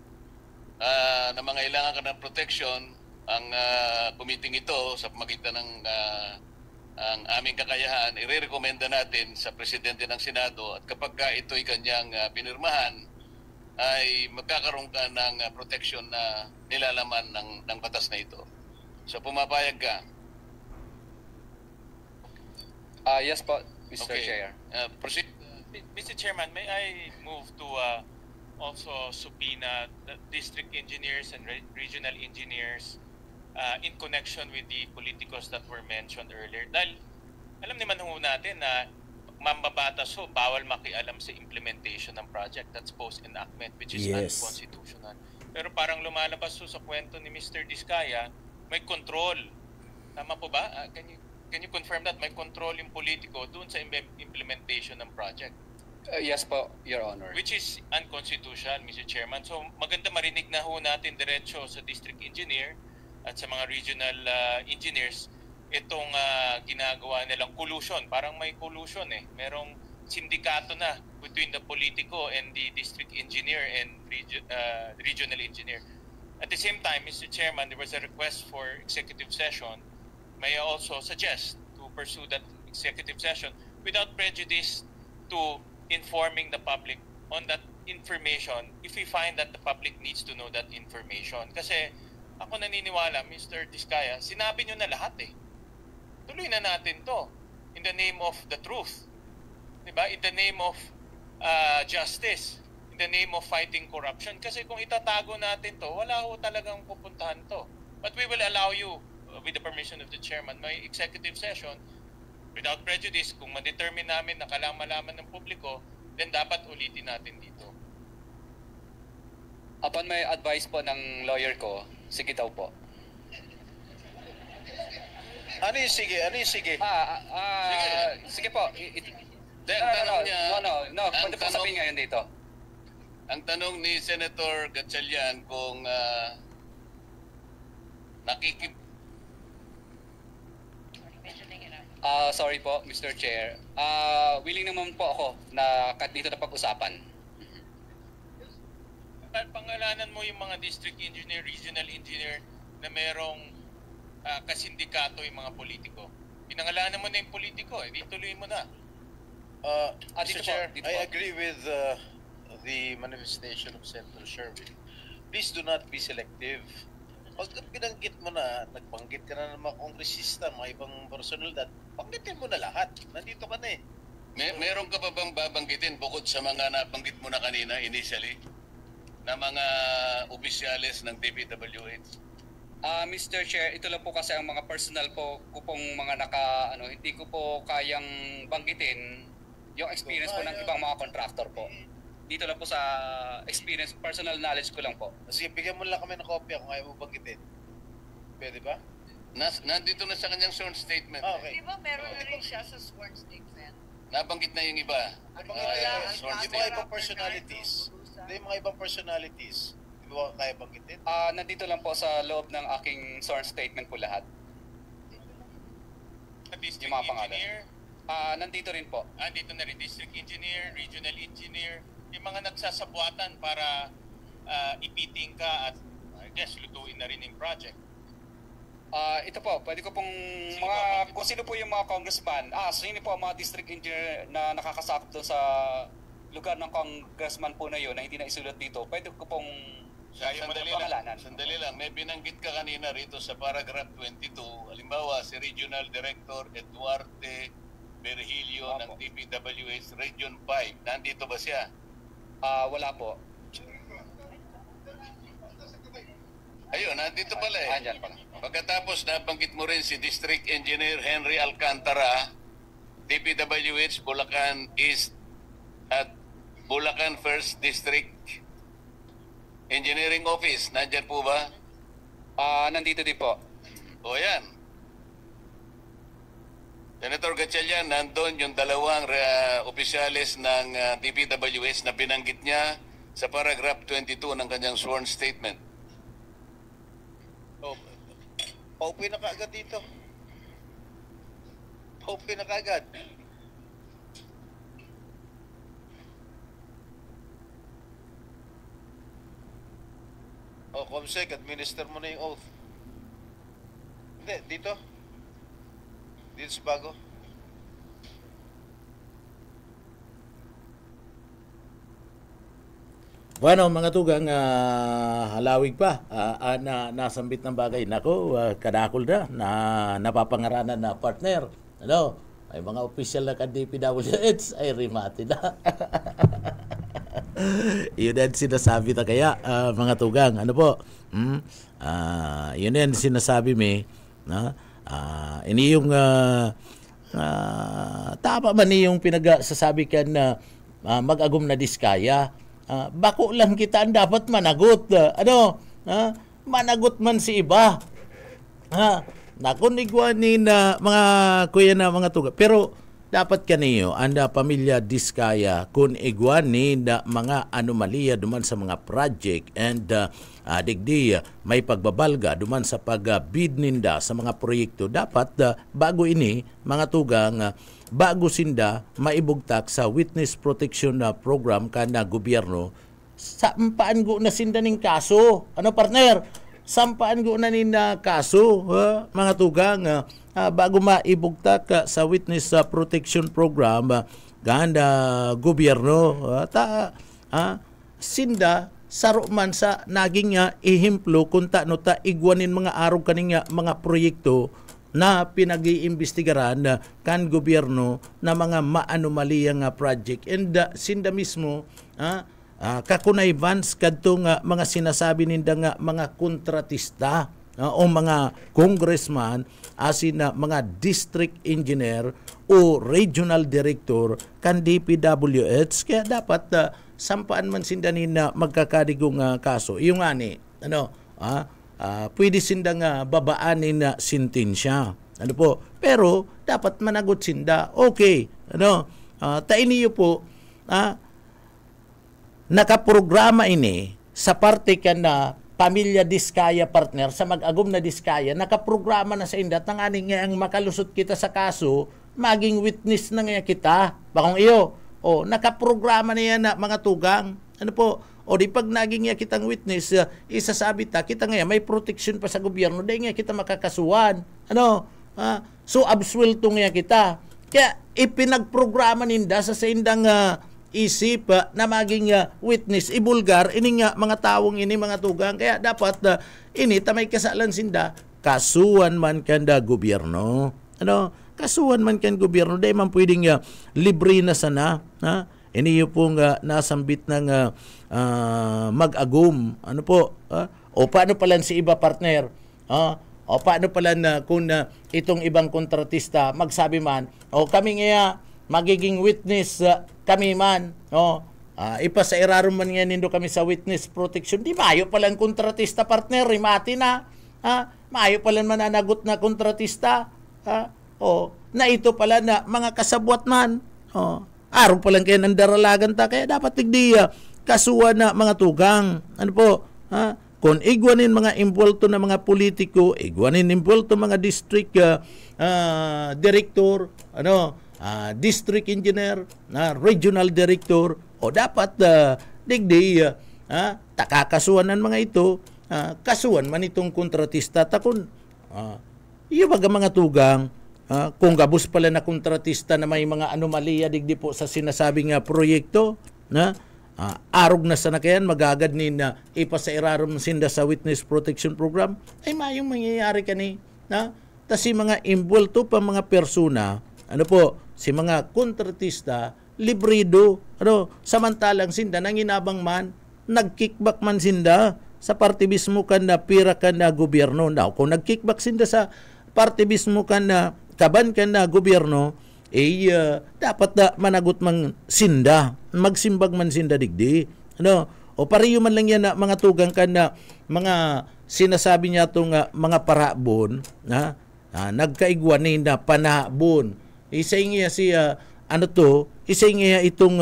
na mangailangan ka ng protection, ang committee ito sa pamagitan ng ang aming kakayahan, irerekomenda natin sa Presidente ng Senado at kapag ito'y kanyang pinirmahan, ay magkakaroon ka ng protection na nilalaman ng batas na ito. So pumapayag ka? Yes po, Mr. Chair. Proceed. Mr. Chairman, may I move to also subpoena the district engineers and regional engineers in connection with the politicos that were mentioned earlier. Dahil alam naman ho natin na mambabatas ho, bawal makialam sa implementation ng project. That's post-enactment, which is unconstitutional. Pero parang lumalabas ho sa kwento ni Mr. Diskaya, may control. Tama po ba? Can you confirm that? May control yung politiko dun sa implementation ng project. Yes po, Your Honor. Which is unconstitutional, Mr. Chairman. So maganda marinig na ho natin diretso sa district engineer at sa mga regional engineers itong ginagawa nilang collusion. Parang may collusion eh. Merong sindikato na between the politico and the district engineer and regional engineer. At the same time, Mr. Chairman, there was a request for executive session. May I also suggest to pursue that executive session without prejudice to informing the public on that information if we find that the public needs to know that information. Kasi ako naniniwala, Mr. Diskaya, sinabi nyo na lahat eh. Tuloy na natin to in the name of the truth. Diba? In the name of justice. In the name of fighting corruption. Kasi kung itatago natin to, wala ho talagang pupuntahan to. But we will allow you, with the permission of the chairman, may executive session without prejudice. Kung ma-determine namin na malaman ng publiko, then dapat ulitin natin dito. Upon may advice po ng lawyer ko, sige daw po. Ano yung sige? Sige po. No. Pwede po sabihin ngayon dito. Ang tanong ni Senator Gatchalian kung sorry po, Mr. Chair. Willing naman po ako na dito na pag-usapan. Pangalanan mo yung mga district engineer, regional engineer na merong kasindikato yung mga politiko. Pinangalanan mo na yung politiko, di tuloy mo na. Mr. Chair, I agree with the manifestation of Senator Sherwin. Please do not be selective. Pag binanggit mo na, nagbanggit ka na ng mga kongresista, mga ibang personalidad, banggitin mo na lahat. Nandito ka na eh. Meron ka pa bang babanggitin bukod sa mga nabanggit mo na kanina initially na mga opisyales ng DPWH? Mr. Chair, ito lang po kasi ang mga personal po ko pong mga hindi ko po kayang banggitin yung experience po ng ibang mga contractor po. Dito lang po sa experience, personal knowledge ko lang po. Sige, bigyan mo lang kami ng kopya kung ayaw mo banggitin. Pwede ba? Nandito na sa kanyang sworn statement. Okay. Di ba meron na rin siya sa sworn statement? Nabanggit na yung iba. Yung mga ibang personalities. Yung mga ibang personalities. Di ba kaya banggitin? Nandito lang po sa loob ng aking sworn statement po lahat. District yung mga pangalan. engineer? Nandito rin po. Dito na rin, district engineer, regional engineer, yung mga nagsasabuatan para ipiting ka at I guess lutuin na rin yung project. Ito po, pwede ko pong kung sino po yung mga congressman, sino po ang mga district engineer na nakakasakop doon sa lugar ng congressman po na yun na hindi na isulat dito, pwede ko pong Sandali lang, may binanggit ka kanina rito sa paragraph 22, halimbawa si Regional Director Eduarte Virgilio ng DPWH Region 5, nandito ba siya? Wala po. Ayun, nandito pala eh. Andyan pala. Pagkatapos nabanggit mo rin si District Engineer Henry Alcantara, DPWH Bulacan East at Bulacan First District Engineering Office. Nandyan po ba? Nandito din po. O yan. Senator Gatchalian, nandun yung dalawang opisyalis ng DPWH na binanggit niya sa paragraph 22 ng kanyang sworn statement. Pauwi na kaagad dito. Pauwi na kaagad. Comsec, administer mo na yung oath. Hindi, dito. Dito sa bago. Bueno, mga tugang, halawig pa, nasambit ng bagay. Nako, kadakol na napapangaranan na partner. Ano? Ay mga official na ka-DPWH ay rimati na. Yun yan sinasabi na kaya, mga tugang. Ano po? Yun yan sinasabi mi. Ini yung tama man yung pinagsasabi kan na mag-agum na diskaya. Bako lang kita ang dapat managot. Managot man si iba. Nakunigwanin na mga kuya na mga tuga. Pero dapat kaniyo anda pamilya diskaya kung igwanin na mga anomalya duman sa mga project and digdi may pagbabalga duman sa pagbid ninda sa mga proyekto. Dapat bago ini mga tugang bago sinda maibugtak sa witness protection program kana gobyerno, sampaan go na sinda ning kaso. Ano partner? Sampaan go na nin kaso, mga tugang, bago maibugtak sa witness protection program ganda gobyerno. Sinda saro man sa naging ihimplo kung ta igwanin mga arog kaning mga proyekto na pinag-iimbestigaran kan gobyerno na mga maanomalya nga project. And sinda mismo kakunay Vance kadtong mga sinasabi ninda nga mga kontratista o mga congressman asin na mga district engineer o regional director kan DPWH, kaya dapat sampaan man sinda nina magkakadigong kaso. Yung ani pwede sindang babaanin na sentensya. Ano po? Pero dapat managot sinda. Okay. Tainiyo po, nakaprograma ini sa parte ka na pamilya diskaya partner sa mag-agum na diskaya, nakaprograma na sa indat ng aning ang makalusot kita sa kaso, maging witness na nga kita. Bakong iyo. Nakaprograma na yan na mga tugang. Ano po? O di pag naging kitang witness, isasabi ta, kita nga may protection pa sa gobyerno, dahil nga kita makakasuhan. So, absuelto nga kita. Kaya, ipinagprograma ninda sa indang isip na maging witness, ibulgar, ini nga mga tawong ini, mga tugang. Kaya dapat, ini, tamay kasalan sinda, kasuhan man kanda gobyerno. Kasuhan man kan gobyerno, dahil man pwedeng libre na sana, ini yung pong nasambit ng mag-agum. Ano po? O paano pala si iba partner? O paano pala na kung itong ibang kontratista magsabi man, kami nga magiging witness kami man. Ipasairaron man nga nindo kami sa witness protection. Di mayo pala ang kontratista partner. Rimati na. Mayo pala mananagot na kontratista. Na ito pala na mga kasabwat man. Araw pa lang kayo ng daralagan ta, kaya dapat tigdiya kasuhan na mga tugang. Ano po? Kung igwanin mga involved na mga politiko, igwanin involved mga district director, district engineer, regional director, o dapat digdiya takakasuhan ng mga ito, kasuhan man itong kontratista. Takon, iyo baga mga tugang, kung gabus pala na kontratista na may mga anomalya digdi po sa sinasabing proyekto, arog na sana kayan, magagad ni na ipasairarom sinda sa witness protection program, ay mayong mangyayari kani. Si mga imbulto pa mga persona, si mga kontratista, librido, samantalang sinda, nanginabang man, nag-kickback man sinda, sa party mismo kan na pira kan na gobyerno. Now, kung nag-kickback sinda sa party mismo kan na kaban kan na gobyerno, dapat na managot mang sinda, magsimbag man sinda digdi. Ano? O pariyo man lang yan na mga tugang kan na mga sinasabi niya itong mga parabon, nagkaigwanin na panabon. Isa nga si, isa nga itong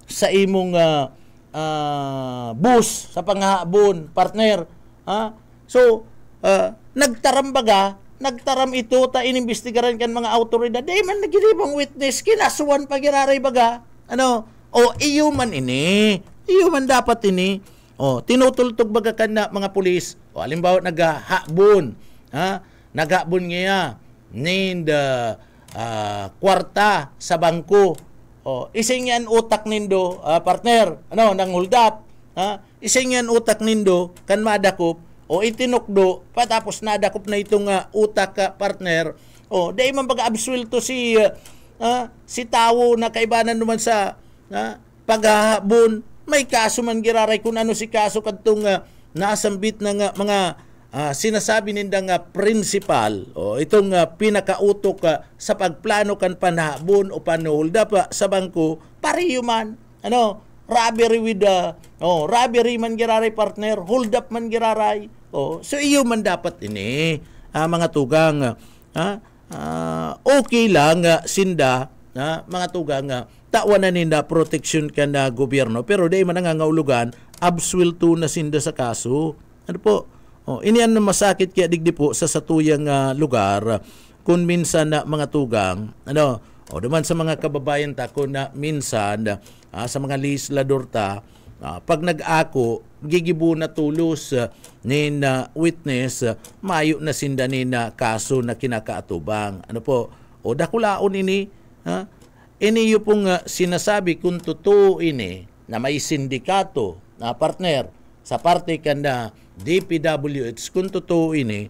sa imong bus sa panghabon, partner. So, nagtaram ito, inimbestigaran kan mga autoridad, di man nagiribang witness, kinasuan pagiraray baga. Ano? O, iyo man ini. Iyo man dapat ini. O, tinutultog baga kan na mga pulis. O, halimbawa, naghahabon. Naghahabon niya. Ninda kwarta sa bangko. O, ising yan utak nindo, partner. Ano, nang hold up. Ising yan utak nindo, kan madakop. O, itinukdo, patapos nadakop na itong utak, partner. O, dahil man baga-absuelto si tao na kaibanan naman sa paghahabon. May kaso man giraray kung ano si kaso kadtong nasambit ng mga sinasabi nindang principal o itong pinakautok sa pagplano kan panhabon o panhold up sa bangko, pariyo man. Ano? Robbery with robbery man giraray, partner, hold up man giraray. So iyo man dapat ini mga tugang okay lang sinda mga tugang tawanan ninda protection kan na gobyerno, pero di man nangangahulugan absuelto na sinda sa kaso. Ano po? Iniyan na masakit kaya digdi po sa satuyang lugar kung minsan na mga tugang, duman sa mga kababayan ta kung na minsan sa mga legislador ta, pag nag-ako, gigibo na tulos ni na witness, mayo na sinda ni na kaso na kinakaatubang. Ano po? O dakulaon ini, iniyo pong sinasabi kung totoo ini na may sindikato na partner sa parte kan na DPWH, kung totoo ini,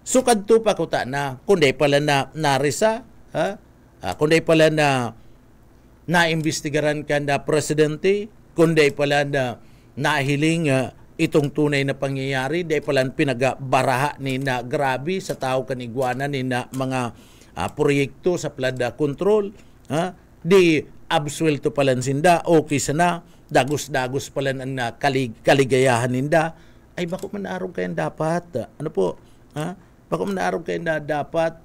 sukad to pa kuta na kundi pala na narisa, kundi pala na naimbestigaran kan na presidente, kundi pala na nahiling itong tunay na pangyayari, dahil pala pinagabaraha ni na grabe sa tao kaniguana ni na mga proyekto sa flood control, di absuelto pala sinda, okay sana, dagos-dagos pala ang kaligayahan ninda, ay bako manarog kayo dapat, ano po, bako manarog kayo na dapat,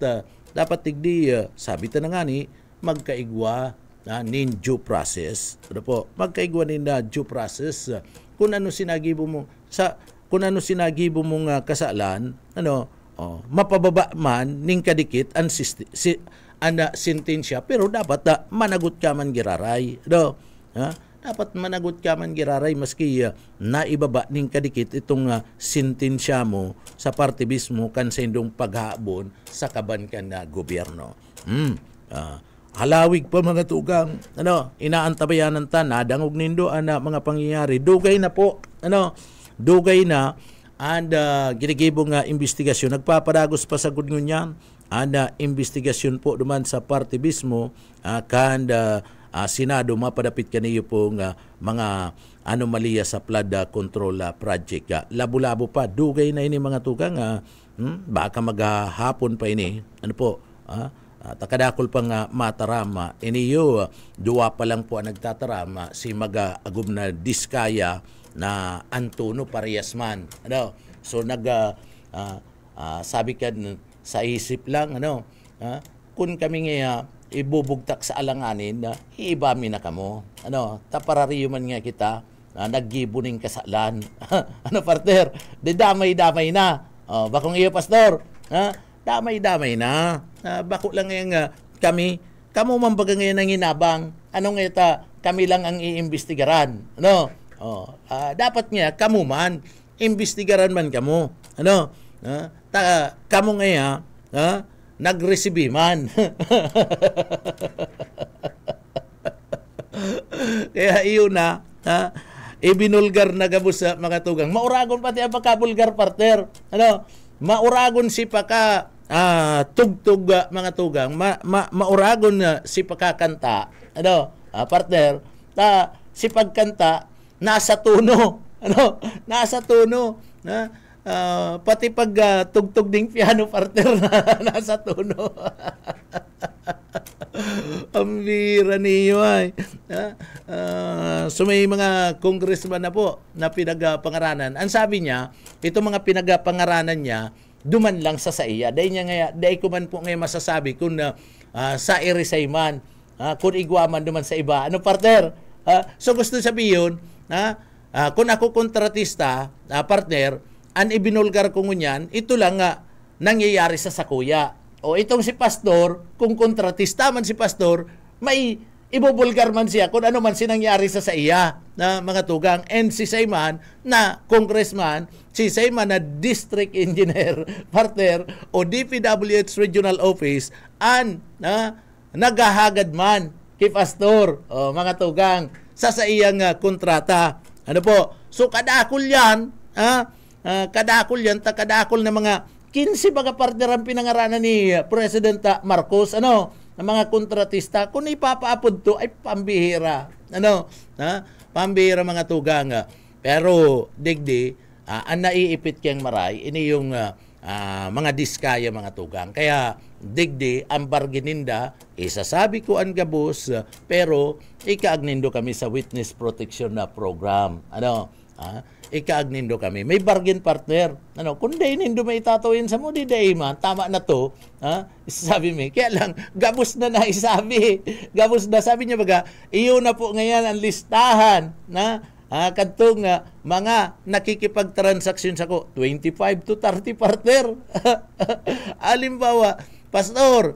dapat tigdi, sabi ta na nga ni, magkaigwa nin due process, ano po, magkaigwa nin due process, kung ano sinagibo mo, kung ano sinagibo mong kasalan, mapababa man ning kadikit ang sentensya, pero dapat managot ka man giraray. Dapat managot ka man giraray maski naibaba ning kadikit itong sentensya mo sa parte mismo kan sa indong paghahabon sa kaban kan na gobyerno. Halawig pa mga tugang, inaantabayanan ta, nadangog nindo mga pangyayari. Dugay na po, dugay na, and ginigibong investigasyon, nagpapadagos pa sa gudngunyan, and investigasyon po duman sa parte mismo, kan Senado mapadapit kaniyo pong mga anomalya sa flood control project. Labo-labo pa, dugay na ini mga tugang, baka maghapon pa ini, takadakol pang mataram, iniyo, duwa pa lang po ang nagtataram, si mag-agum na Diskaya na Antonio Pariasman. So sabi ka sa isip lang, kung kami nga ibubugtak sa alanganin, iibami na kamo. Taparariyo man nga kita, naggibuning kasalan. Partner? De damay-damay na. Bakong iyo, pastor? Damay-damay na. Bako lang nga kami, kamo man baga ngayon ang inabang, kami lang ang iimbestigaran. Dapat nga, kamo man, imbestigaran man kamo. Kamo nga, nag-receive man. Kaya iyo na, ibinulgar na gabos sa mga tugang. Mauragon pati ang pagkabulgar, partner. Mauragon si paka tugtog mga tugang. Mauragon si pakakanta. Partner, si pagkanta, nasa tono. Ano, nasa tono. Pati pag tugtog ding piano partner nasa tono. Ang bira niyo ay. So may mga congressman na po na pinagpangaranan. Ang sabi niya, itong mga pinagpangaranan niya, duman lang sa iya. Dahil ko man po ngayon masasabi kung sa irisay man, kung igwaman duman sa iba. Ano partner? So gusto sabihin, kung ako kontratista, partner, ang ibinulgar ko ngunyan, ito lang nangyayari sa sakuya. O itong si pastor, kung kontratista man si pastor, may ibubulgar man siya kung ano man sinangyari sa iya na mga tugang. And si Sayman na congressman, si Sayman na district engineer, partner, o DPWH regional office, naghahagad man kay pastor, o mga tugang, sa iyang kontrata. Ano po? So kadakol yan, kadakol na mga 15 mga partner ang pinangaranan ni President Marcos, ng mga kontratista. Kung ipapaapod to, ay pambihira. Pambihira mga tugang. Pero, digdi, ang naiipit kiyang maray, ini yung mga diskaya mga tugang. Kaya, digdi, ang bargininda, isasabi ko ang gabos, pero ikaagnindo kami sa witness protection na program. Ikaagnindo kami. May bargain partner. Kung day nindo may tatawin sa mo, di day man, tama na to. Sabi mi, kaya lang, gabos na naisabi. Gabos na, sabi niya baga, iyo na po ngayon ang listahan na kadtong mga nakikipagtransaksyon sa ko, 25 to 30 partner. Alimbawa, pastor,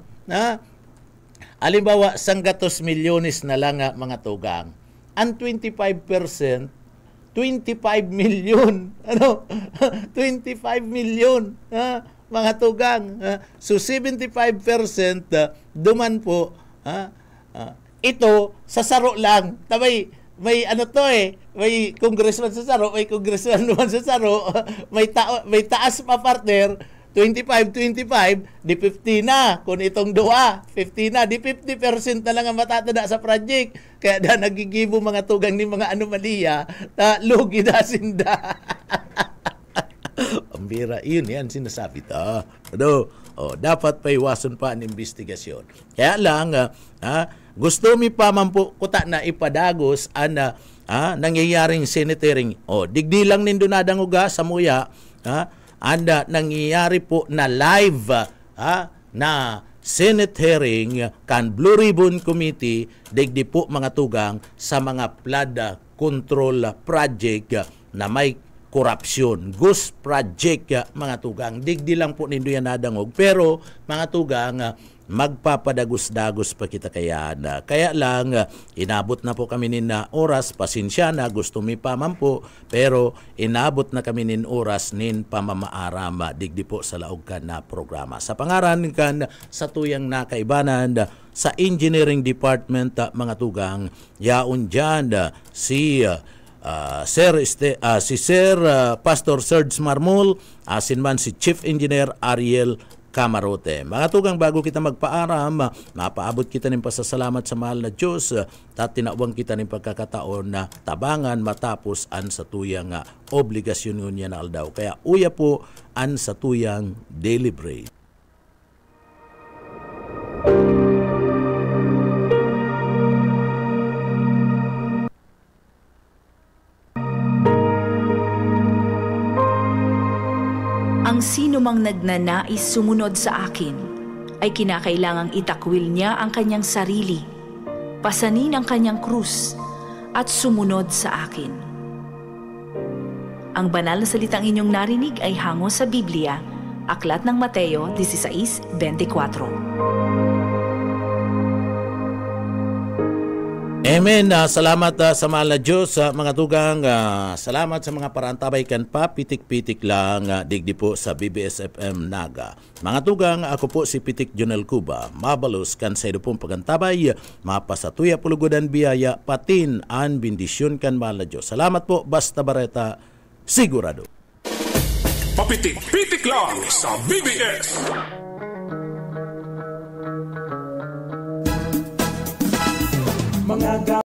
alimbawa, 100 milyones na lang mga tugang. Ang 25%, 25 million. 25 million. Mga tugang. So 75% duman po. Ito sa saro lang. May may congressman sa saro, may congressman duman sa saro, may taas pa partner. 25, di 50 na. Kung itong 2, 50 na. Di 50% na lang ang matatada sa project. Kaya na nagigibo mga tugang ni mga anomalya na lugi na sinda. Pambira, yun yan sinasabi ta. Dapat pa iwasan pa ang investigasyon. Kaya lang, gusto mi pa man po kuta na ipadagos ang nangyayaring senatering. Digdi lang nindo nadanguga sa muya, anda nangyayari po na live na Senate hearing kan Blue Ribbon Committee digdi po mga tugang sa mga flood control project na may korupsyon. Ghost project mga tugang. Digdi lang po nindo yan nadangog. Pero mga tugang, magpapadagos-dagos pa kita kaya na. Kaya lang, inabot na po kami nin na oras, pasensya na, gusto mi pa man po, pero inabot na kami nin oras nin pamamaaram, digdi po sa laog ka na programa. Sa pangaran kan sa tuyang nakaibanan, sa Engineering Department, mga tugang, yaon dyan si Sir Pastor Serge Marmol, asin man si Chief Engineer Ariel Camarote. Mga tugang, bago kita magpaaram, mapaabot kita ng pasasalamat sa mahal na Diyos at tinawang kita ng pagkakataon na tabangan matapos ang satuyang obligasyon niya na aldaw. Kaya uya po ang satuyang daily bread. Ang sino mang nagnanais sumunod sa akin ay kinakailangang itakwil niya ang kanyang sarili, pasanin ang kanyang krus, at sumunod sa akin. Ang banal na salitang inyong narinig ay hango sa Biblia, Aklat ng Mateo 16:24. Amen. Salamat sa mahal na Diyos, mga tugang. Salamat sa mga parantabay kan pa, pitik-pitik lang, digdi po sa BBS-FM Naga. Mga tugang, ako po si Pitik Jonel Cuba. Mabalos kan sa ido pong pagantabay, mapasatuya pulugodan biyaya, patin an bindisyon kan mahal na Diyos. Salamat po, Basta Bareta, sigurado. Papitik-pitik lang sa BBS. Mga